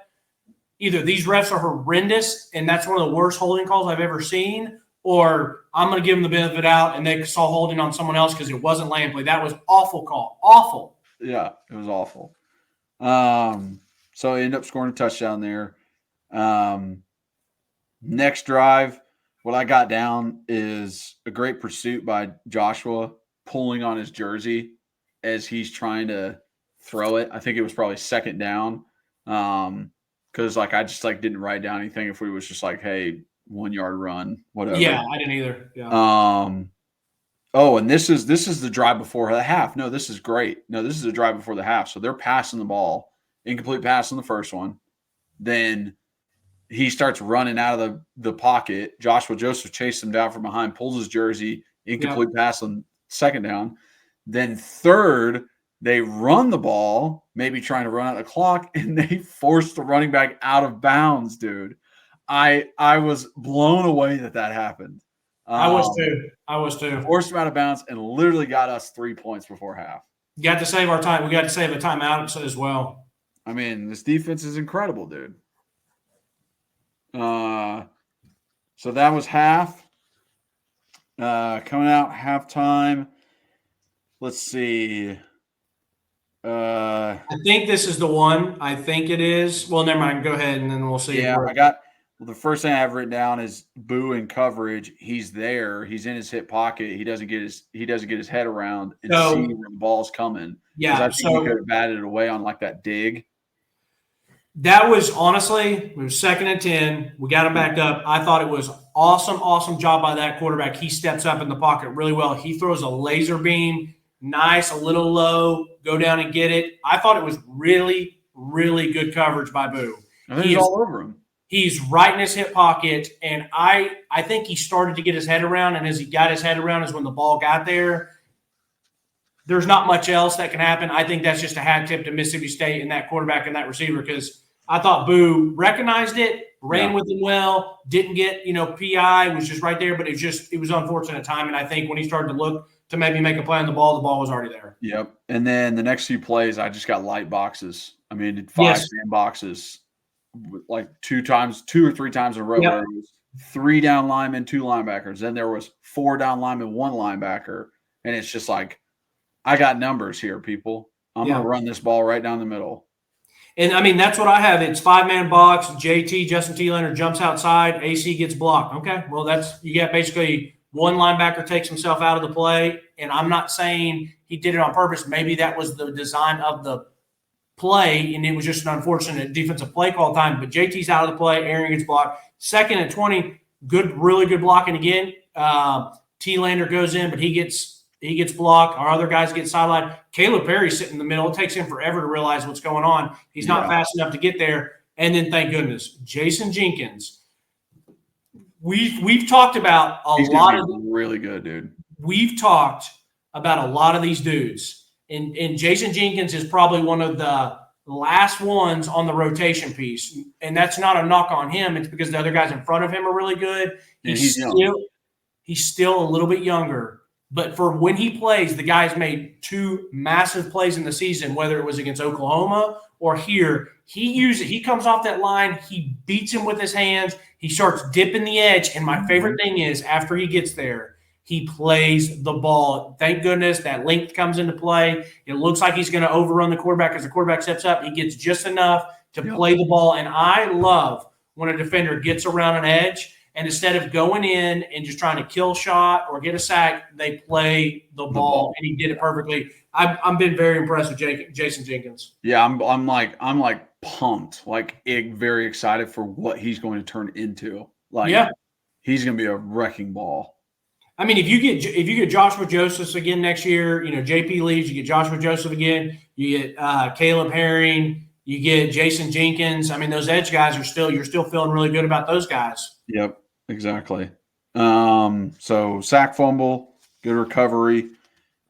[SPEAKER 3] Either these refs are horrendous and that's one of the worst holding calls I've ever seen, or I'm going to give them the benefit out and they saw holding on someone else because it wasn't Lampley. That was awful call. Awful.
[SPEAKER 2] Yeah, it was awful. So I end up scoring a touchdown there. Next drive, what I got down is a great pursuit by Joshua pulling on his jersey as he's trying to throw it. I think it was probably second down. Because like I just like didn't write down anything if we was just like, hey, 1 yard run, whatever.
[SPEAKER 3] Yeah, I didn't either. Yeah.
[SPEAKER 2] Oh, and this is the drive before the half. No, this is great. No, this is the drive before the half. So they're passing the ball, incomplete pass on the first one. Then he starts running out of the pocket. Joshua Joseph chased him down from behind, pulls his jersey, incomplete pass on second down. Then third, they run the ball, maybe trying to run out the clock, and they force the running back out of bounds, dude. I was blown away that happened.
[SPEAKER 3] I was too.
[SPEAKER 2] Forced him out of bounds and literally got us 3 points before half.
[SPEAKER 3] You got to save our time. We got to save a timeout as well.
[SPEAKER 2] I mean, this defense is incredible, dude. So that was half. Coming out halftime. Let's see.
[SPEAKER 3] I think this is the one. I think it is. Well, never mind. Go ahead, and then we'll see.
[SPEAKER 2] Yeah, the first thing I have written down is Boo in coverage. He's there. He's in his hip pocket. He doesn't get his head around and see where the ball's coming.
[SPEAKER 3] Yeah,
[SPEAKER 2] I think he could have batted it away on like that dig.
[SPEAKER 3] That was honestly, it was 2nd and 10. We got him back up. I thought it was awesome job by that quarterback. He steps up in the pocket really well. He throws a laser beam, nice, a little low, go down and get it. I thought it was really, really good coverage by Boo.
[SPEAKER 2] I think he's all over him.
[SPEAKER 3] He's right in his hip pocket, and I think he started to get his head around, and as he got his head around is when the ball got there. There's not much else that can happen. I think that's just a hat tip to Mississippi State and that quarterback and that receiver, because I thought Boo recognized it, ran with him well, didn't get, PI, was just right there, but it was unfortunate timing. I think when he started to look to maybe make a play on the ball was already there.
[SPEAKER 2] Yep. And then the next few plays, I just got light boxes. I mean, 5 boxes, like 2 or 3 times in a row. Where it was 3 down linemen, 2 linebackers. Then there was 4 down linemen, 1 linebacker. And it's just like, I got numbers here, people. I'm going to run this ball right down the middle.
[SPEAKER 3] And, I mean, that's what I have. It's 5-man box. JT, Justin T-Lander, jumps outside. AC gets blocked. Okay, well, you got basically one linebacker takes himself out of the play. And I'm not saying he did it on purpose. Maybe that was the design of the play, and it was just an unfortunate defensive play call time. But JT's out of the play. Aaron gets blocked. 2nd and 20, really good blocking again. T-Lander goes in, but he gets blocked. Our other guys get sidelined. Caleb Perry's sitting in the middle. It takes him forever to realize what's going on. He's not fast enough to get there. And then, thank goodness, Jason Jenkins we've talked about
[SPEAKER 2] He's gonna be really good, dude.
[SPEAKER 3] We've talked about a lot of these dudes, and Jason Jenkins is probably one of the last ones on the rotation piece, and that's not a knock on him. It's because the other guys in front of him are really good. He's still a little bit younger, but for when he plays, the guy's made 2 massive plays in the season, whether it was against Oklahoma or here. He comes off that line, he beats him with his hands, he starts dipping the edge, and my favorite thing is after he gets there, he plays the ball. Thank goodness that length comes into play. It looks like he's going to overrun the quarterback as the quarterback steps up. He gets just enough to play the ball, and I love when a defender gets around an edge, and instead of going in and just trying to kill shot or get a sack, they play the ball, and he did it perfectly. I've been very impressed with Jason Jenkins.
[SPEAKER 2] Yeah, I'm like pumped, like very excited for what he's going to turn into. He's going to be a wrecking ball.
[SPEAKER 3] I mean, if you get Joshua Joseph again next year, JP leaves, you get Joshua Joseph again, you get Caleb Herring, you get Jason Jenkins. I mean, those edge guys you're still feeling really good about those guys.
[SPEAKER 2] Yep, exactly. So sack, fumble, good recovery.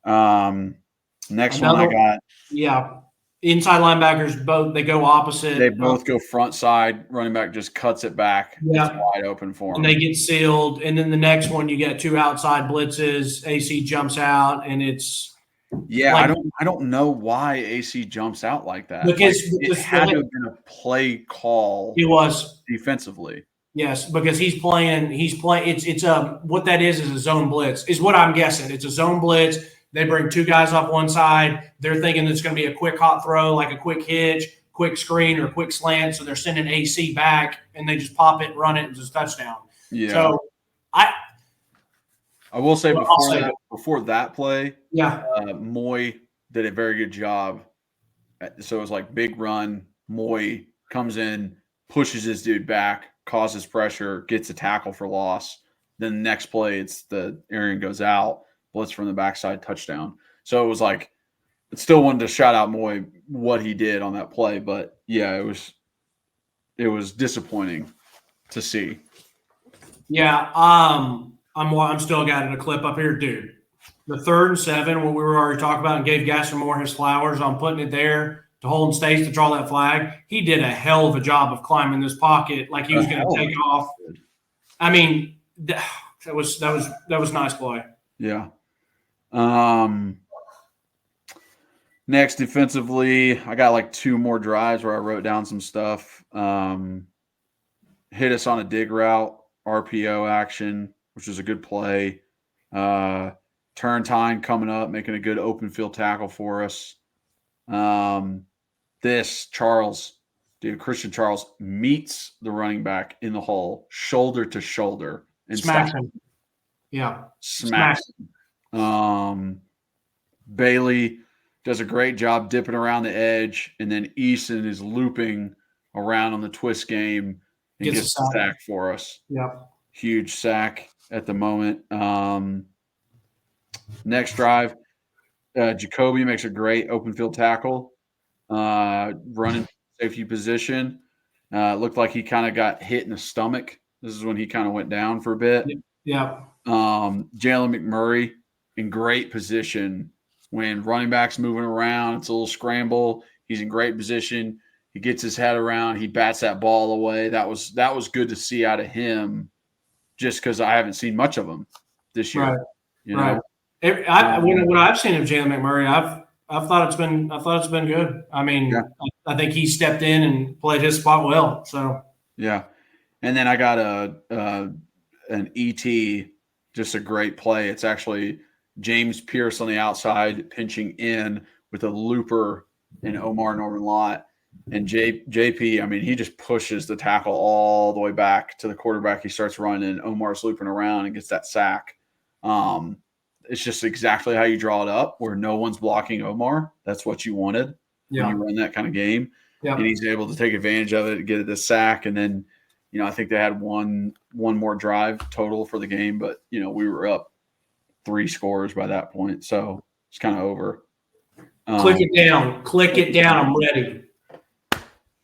[SPEAKER 2] Next one I got.
[SPEAKER 3] Yeah. Inside linebackers, both they go opposite.
[SPEAKER 2] They both go front side. Running back just cuts it back. Yeah. It's wide open for them.
[SPEAKER 3] And they get sealed. And then the next one, you get 2 outside blitzes. AC jumps out, and it's
[SPEAKER 2] I don't know why AC jumps out like that.
[SPEAKER 3] Because
[SPEAKER 2] it had to have been a play call.
[SPEAKER 3] It was
[SPEAKER 2] defensively.
[SPEAKER 3] Yes, because he's playing. It's what that is a zone blitz. Is what I'm guessing. It's a zone blitz. They bring 2 guys off one side. They're thinking it's going to be a quick hot throw, like a quick hitch, quick screen, or quick slant. So they're sending AC back, and they just pop it, run it, and just touchdown.
[SPEAKER 2] Yeah.
[SPEAKER 3] So
[SPEAKER 2] I will say before that play, Moy did a very good job. So it was like big run. Moy comes in, pushes his dude back, causes pressure, gets a tackle for loss. Then the next play, it's the Arian goes out. Blitz from the backside, touchdown. So it was like, it still wanted to shout out Moy what he did on that play, but yeah, it was disappointing to see.
[SPEAKER 3] Yeah, I'm still got a clip up here, dude. The 3rd and 7, what we were already talking about, and gave Gaston Moore his flowers on putting it there to Holden States to draw that flag. He did a hell of a job of climbing this pocket like he was going to take off. I mean, that was nice play.
[SPEAKER 2] Yeah. Next, defensively, I got like 2 more drives where I wrote down some stuff. Hit us on a dig route, RPO action, which was a good play. Turntine coming up, making a good open field tackle for us. Christian Charles meets the running back in the hole, shoulder to shoulder, and
[SPEAKER 3] smacks him. Yeah.
[SPEAKER 2] Smacks him. Bailey does a great job dipping around the edge, and then Eason is looping around on the twist game and gets a sack for us.
[SPEAKER 3] Yeah.
[SPEAKER 2] Huge sack at the moment. Next drive, Jacoby makes a great open field tackle, running safety position. Looked like he kind of got hit in the stomach. This is when he kind of went down for a bit.
[SPEAKER 3] Yeah.
[SPEAKER 2] Jalen McMurray in great position when running back's moving around. It's a little scramble. He's in great position. He gets his head around. He bats that ball away. That was good to see out of him, just because I haven't seen much of him this year.
[SPEAKER 3] Right. You know? What I've seen of Jalen McMurray, I've thought it's been good. I mean, I think he stepped in and played his spot well. So
[SPEAKER 2] yeah, and then I got an ET, just a great play. It's actually James Pierce on the outside pinching in with a looper in Omar Norman Lott. And JP, I mean, he just pushes the tackle all the way back to the quarterback. He starts running, and Omar's looping around and gets that sack. It's just exactly how you draw it up, where no one's blocking Omar. That's what you wanted when you run that kind of game. Yeah. And he's able to take advantage of it and get the sack. And then, I think they had one more drive total for the game, but, we were up 3 scores by that point. So it's kind of over.
[SPEAKER 3] Click it down. I'm ready.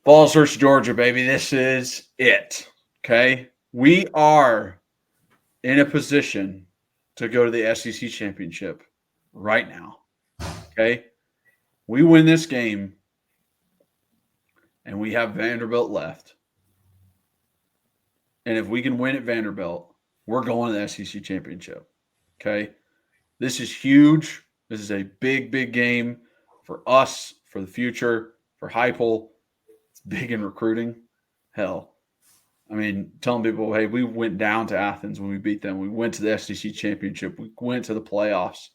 [SPEAKER 2] Vols versus Georgia, baby. This is it. Okay. We are in a position to go to the SEC championship right now. Okay? We win this game and we have Vanderbilt left. And if we can win at Vanderbilt, we're going to the SEC championship. Okay? This is huge. This is a big, big game for us, for the future, for Heupel. It's big in recruiting. Hell, I mean, telling people, hey, we went down to Athens when we beat them. We went to the SEC championship. We went to the playoffs.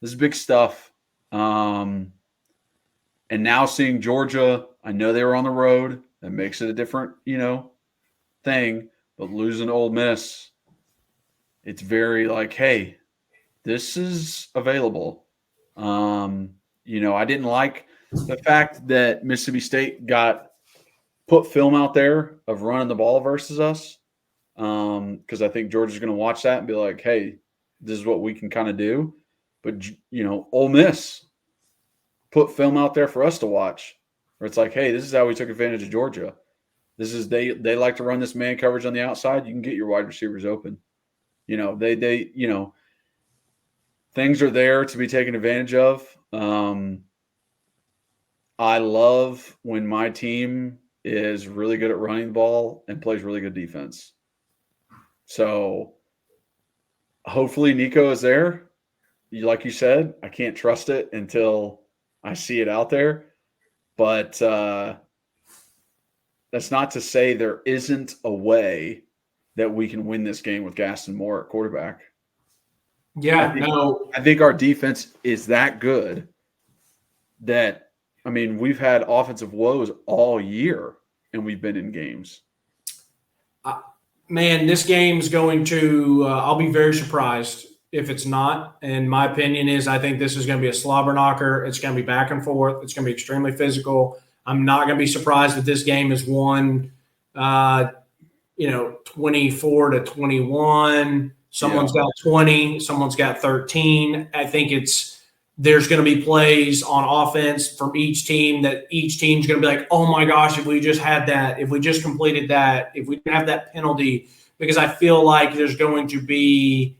[SPEAKER 2] This is big stuff. And now seeing Georgia, I know they were on the road. That makes it a different, thing. But losing to Ole Miss, it's very like, hey, this is available. I didn't like the fact that Mississippi State put film out there of running the ball versus us, because I think Georgia's going to watch that and be like, hey, this is what we can kind of do. But, Ole Miss put film out there for us to watch, where it's like, hey, this is how we took advantage of Georgia. This is they like to run this man coverage on the outside. You can get your wide receivers open. Things are there to be taken advantage of. I love when my team is really good at running the ball and plays really good defense. So hopefully Nico is there. Like you said, I can't trust it until I see it out there. But that's not to say there isn't a way that we can win this game with Gaston Moore at quarterback.
[SPEAKER 3] Yeah,
[SPEAKER 2] I think our defense is that good that, we've had offensive woes all year and we've been in games.
[SPEAKER 3] Man, this game's going to I'll be very surprised if it's not. And my opinion is I think this is going to be a slobber knocker. It's going to be back and forth. It's going to be extremely physical. I'm not going to be surprised if this game is won 24-21. Someone's got 20, someone's got 13. I think there's going to be plays on offense from each team that each team's going to be like, oh my gosh, if we just had that, if we just completed that, if we didn't have that penalty, because I feel like there's going to be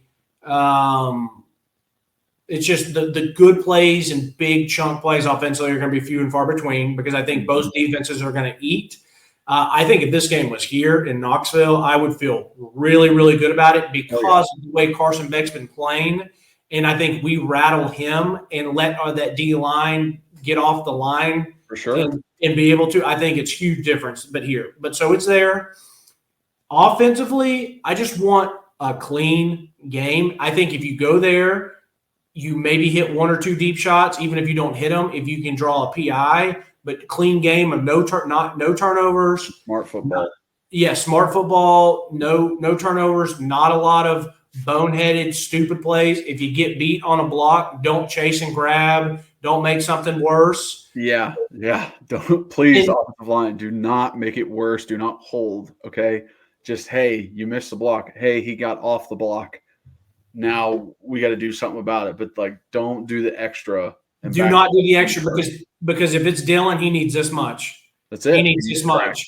[SPEAKER 3] it's just the good plays and big chunk plays offensively are going to be few and far between, because I think both defenses are going to eat. I think if this game was here in Knoxville, I would feel really, really good about it because of the way Carson Beck's been playing. And I think we rattle him and let that D line get off the line
[SPEAKER 2] for sure
[SPEAKER 3] and be able to. I think it's huge difference. But so it's there. Offensively, I just want a clean game. I think if you go there, you maybe hit one or two deep shots, even if you don't hit them. If you can draw a PI. But clean game of no turnovers.
[SPEAKER 2] Smart football.
[SPEAKER 3] Smart football, no turnovers, not a lot of boneheaded, stupid plays. If you get beat on a block, don't chase and grab. Don't make something worse.
[SPEAKER 2] Yeah. Don't please, offensive line, do not make it worse. Do not hold, okay? Just, hey, you missed the block. Hey, he got off the block. Now we got to do something about it. But, don't do the extra.
[SPEAKER 3] Do not do the extra because if it's Dylan, he needs this much.
[SPEAKER 2] That's it.
[SPEAKER 3] He needs this much.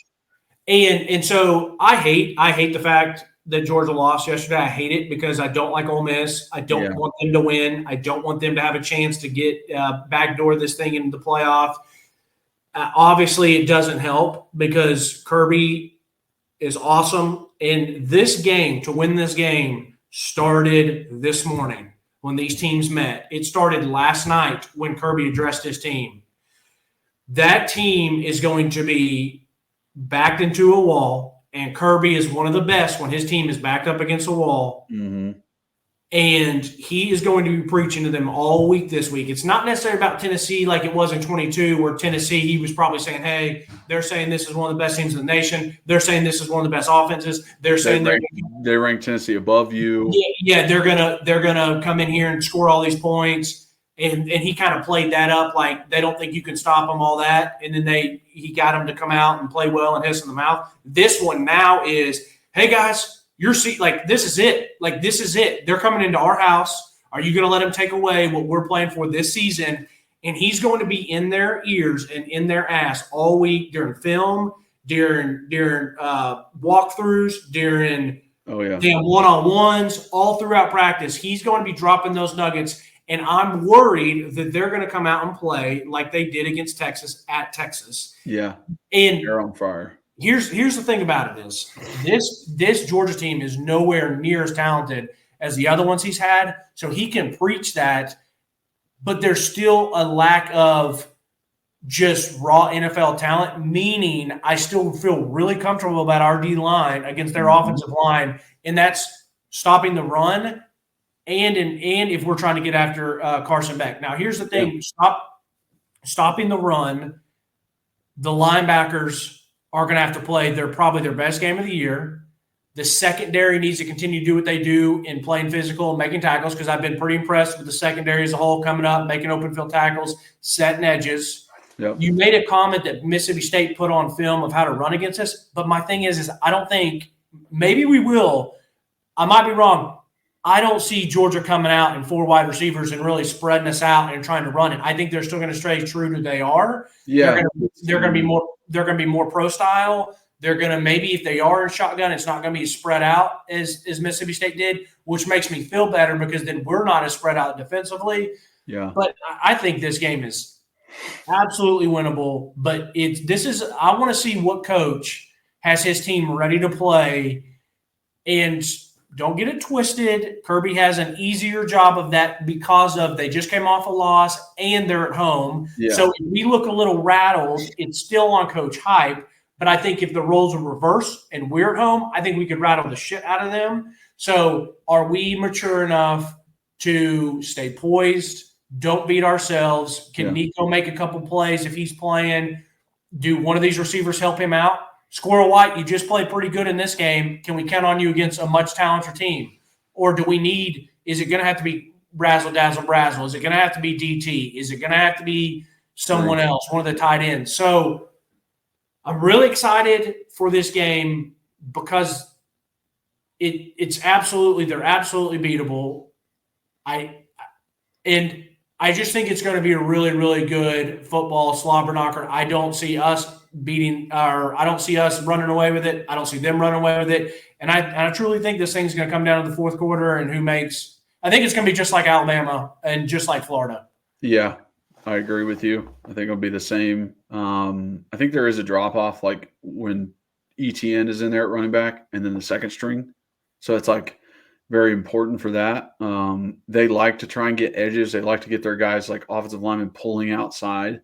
[SPEAKER 3] And so I hate the fact that Georgia lost yesterday. I hate it because I don't like Ole Miss. I don't want them to win. I don't want them to have a chance to get backdoor this thing into the playoff. Obviously, it doesn't help because Kirby is awesome. And this game, to win this game, started this morning. When these teams met. It started last night when Kirby addressed his team. That team is going to be backed into a wall, and Kirby is one of the best when his team is backed up against a wall.
[SPEAKER 2] Mm-hmm.
[SPEAKER 3] And he is going to be preaching to them all week this week. It's not necessarily about Tennessee like it was in 22, where Tennessee, he was probably saying, hey, they're saying this is one of the best teams in the nation. They're saying this is one of the best offenses. They're saying
[SPEAKER 2] they rank Tennessee above you.
[SPEAKER 3] Yeah, they're gonna come in here and score all these points. And he kind of played that up like they don't think you can stop them, all that. And then he got them to come out and play well and hiss in the mouth. This one now is, hey, guys, this is it. This is it. They're coming into our house. Are you going to let them take away what we're playing for this season? And he's going to be in their ears and in their ass all week during film, during walkthroughs, during
[SPEAKER 2] Oh, yeah.
[SPEAKER 3] Damn one-on-ones all throughout practice. He's going to be dropping those nuggets, and I'm worried that they're going to come out and play like they did against Texas at Texas.
[SPEAKER 2] Yeah.
[SPEAKER 3] And
[SPEAKER 2] they're on fire.
[SPEAKER 3] Here's the thing about it is this Georgia team is nowhere near as talented as the other ones he's had, so he can preach that, but there's still a lack of just raw NFL talent, meaning I still feel really comfortable about our D-line against their offensive line, and that's stopping the run and if we're trying to get after Carson Beck. Now, here's the thing. Stopping the run, the linebackers are going to have to play probably their best game of the year. The secondary needs to continue to do what they do in playing physical and making tackles, because I've been pretty impressed with the secondary as a whole coming up, making open field tackles, setting edges.
[SPEAKER 2] Yep.
[SPEAKER 3] You made a comment that Mississippi State put on film of how to run against us, but my thing is I don't think – maybe we will. I might be wrong. I don't see Georgia coming out in 4 wide receivers and really spreading us out and trying to run it. I think they're still going to stay true to who they are.
[SPEAKER 2] Yeah.
[SPEAKER 3] They're going to be more pro style. They're going to, maybe if they are in shotgun, it's not going to be spread out as Mississippi State did, which makes me feel better because then we're not as spread out defensively.
[SPEAKER 2] Yeah.
[SPEAKER 3] But I think this game is absolutely winnable. But I want to see what coach has his team ready to play. And don't get it twisted. Kirby has an easier job of that because they just came off a loss and they're at home.
[SPEAKER 2] Yeah.
[SPEAKER 3] So if we look a little rattled, it's still on Coach Hype. But I think if the roles are reversed and we're at home, I think we could rattle the shit out of them. So are we mature enough to stay poised? Don't beat ourselves. Can Nico make a couple plays if he's playing? Do one of these receivers help him out? Squirrel White, you just played pretty good in this game. Can we count on you against a much talented team? Or is it going to have to be razzle, dazzle, brazzle? Is it going to have to be DT? Is it going to have to be someone else, one of the tight ends? So I'm really excited for this game because they're absolutely beatable. I just think it's going to be a really, really good football slobber knocker. I don't see us running away with it. I don't see them running away with it. And I truly think this thing's going to come down to the fourth quarter and I think it's going to be just like Alabama and just like Florida.
[SPEAKER 2] Yeah, I agree with you. I think it'll be the same. I think there is a drop-off like when ETN is in there at running back and then the second string. So it's like very important for that. They like to try and get edges. They like to get their guys like offensive linemen pulling outside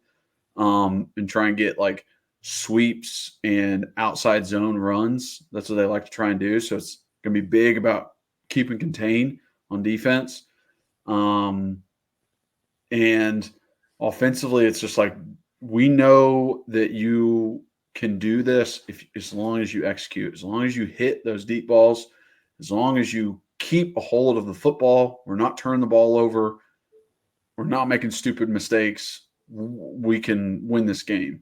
[SPEAKER 2] and try and get like sweeps and outside zone runs. That's what they like to try and do. So it's going to be big about keeping contained on defense. And offensively, it's just like we know that you can do this as long as you execute, as long as you hit those deep balls, as long as you keep a hold of the football. We're not turning the ball over. We're not making stupid mistakes. We can win this game.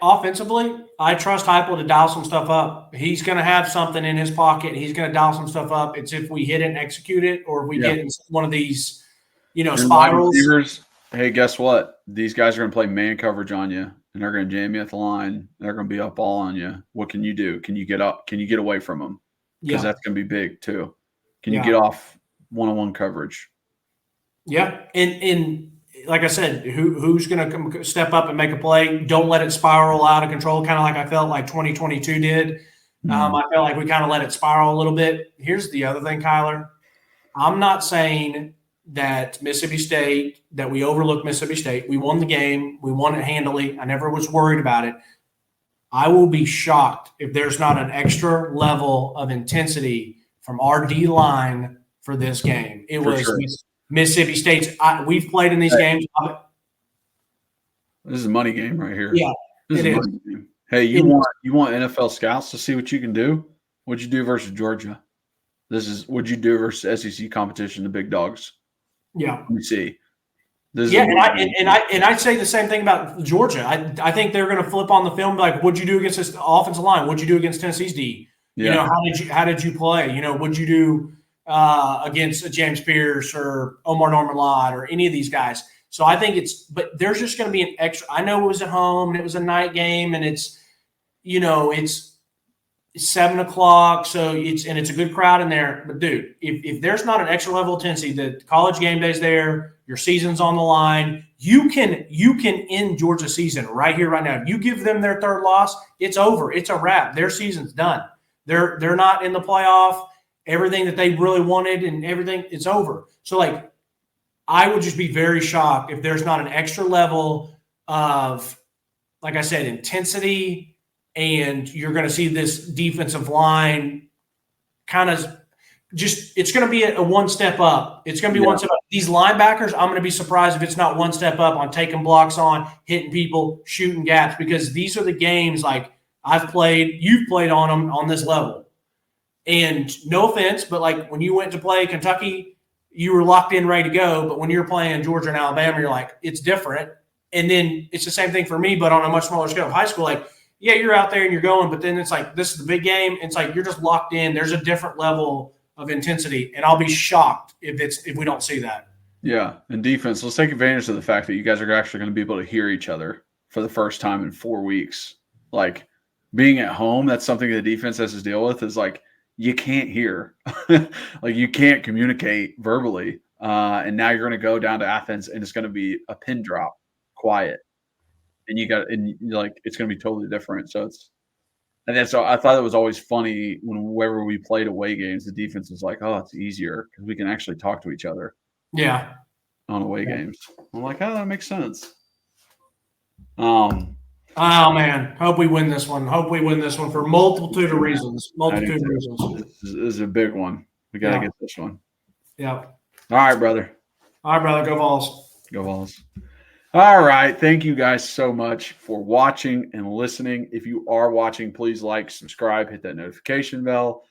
[SPEAKER 3] Offensively, I trust Heupel to dial some stuff up. He's going to have something in his pocket. He's going to dial some stuff up. It's if we hit it and execute it, or if we get in one of these, spirals.
[SPEAKER 2] Receivers, hey, guess what? These guys are going to play man coverage on you, and they're going to jam you at the line. They're going to be up all on you. What can you do? Can you get up? Can you get away from them? Because that's going to be big too. Can you get off one-on-one coverage? Yeah,
[SPEAKER 3] and like I said, who's going to step up and make a play? Don't let it spiral out of control, kind of like I felt like 2022 did. I felt like we kind of let it spiral a little bit. Here's the other thing, Kyler. I'm not saying that we overlooked Mississippi State. We won the game. We won it handily. I never was worried about it. I will be shocked if there's not an extra level of intensity from our D-line for this game. Mississippi State's we've played in these games.
[SPEAKER 2] This is a money game right here.
[SPEAKER 3] Yeah,
[SPEAKER 2] this is a money game. Hey, you want NFL scouts to see what you can do? What'd you do versus Georgia? What'd you do versus SEC competition, the big dogs?
[SPEAKER 3] Yeah.
[SPEAKER 2] Let me see.
[SPEAKER 3] I'd say the same thing about Georgia. I think they're going to flip on the film like, what'd you do against this offensive line? What'd you do against Tennessee's D?
[SPEAKER 2] Yeah.
[SPEAKER 3] How did you play? What'd you do against James Pierce or Omar Norman Lott or any of these guys? So I think but there's just going to be an extra. I know it was at home and it was a night game and it's 7 o'clock. So it's a good crowd in there. But dude, if there's not an extra level of intensity, the college game day's there, your season's on the line. You can end Georgia's season right here, right now. You give them their third loss, it's over. It's a wrap. Their season's done. They're not in the playoff. Everything that they really wanted and everything, it's over. So like, I would just be very shocked if there's not an extra level of, like I said, intensity, and you're going to see this defensive line kind of just – it's going to be a one step up. It's going to be one step up. These linebackers, I'm going to be surprised if it's not one step up on taking blocks on, hitting people, shooting gaps, because these are the games like I've played, you've played on them on this level. And no offense, but like when you went to play Kentucky, you were locked in, ready to go. But when you're playing Georgia and Alabama, you're like, it's different. And then it's the same thing for me, but on a much smaller scale. High school, like, yeah, you're out there and you're going, but then it's like, this is the big game. It's like you're just locked in. There's a different level of intensity, and I'll be shocked if we don't see that.
[SPEAKER 2] Yeah, and defense, let's take advantage of the fact that you guys are actually going to be able to hear each other for the first time in 4 weeks. Like, being at home, that's something the defense has to deal with, is like, you can't hear. Like, you can't communicate verbally. And now you're going to go down to Athens, and it's going to be a pin drop, quiet. And it's going to be totally different. So I thought it was always funny whenever we played away games, the defense was like, oh, it's easier because we can actually talk to each other.
[SPEAKER 3] Yeah.
[SPEAKER 2] On away games. I'm like, oh, that makes sense.
[SPEAKER 3] Oh, man. Hope we win this one. For multitude of reasons.
[SPEAKER 2] This is a big one. We got to get this one.
[SPEAKER 3] Yeah.
[SPEAKER 2] All right, brother.
[SPEAKER 3] Go Vols.
[SPEAKER 2] Go Vols. All right. Thank you guys so much for watching and listening. If you are watching, please like, subscribe, hit that notification bell,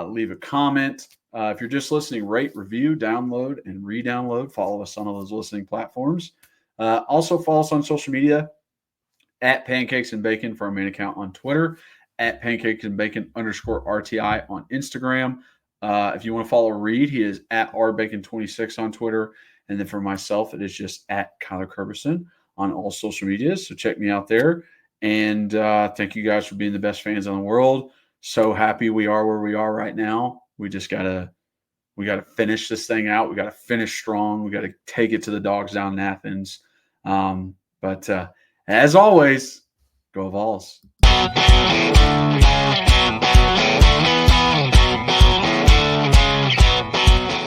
[SPEAKER 2] leave a comment. If you're just listening, rate, review, download, and re-download. Follow us on all those listening platforms. Also follow us on social media at Pancakes and Bacon for our main account on Twitter, at Pancakes and Bacon _RTI on Instagram. If you want to follow Reed, he is at rbacon26 on Twitter. And then for myself, it is just at Kyler Kerberson on all social medias. So check me out there. And thank you guys for being the best fans in the world. So happy we are where we are right now. We just gotta finish this thing out. We gotta finish strong. We gotta take it to the dogs down in Athens. But as always, go Vols.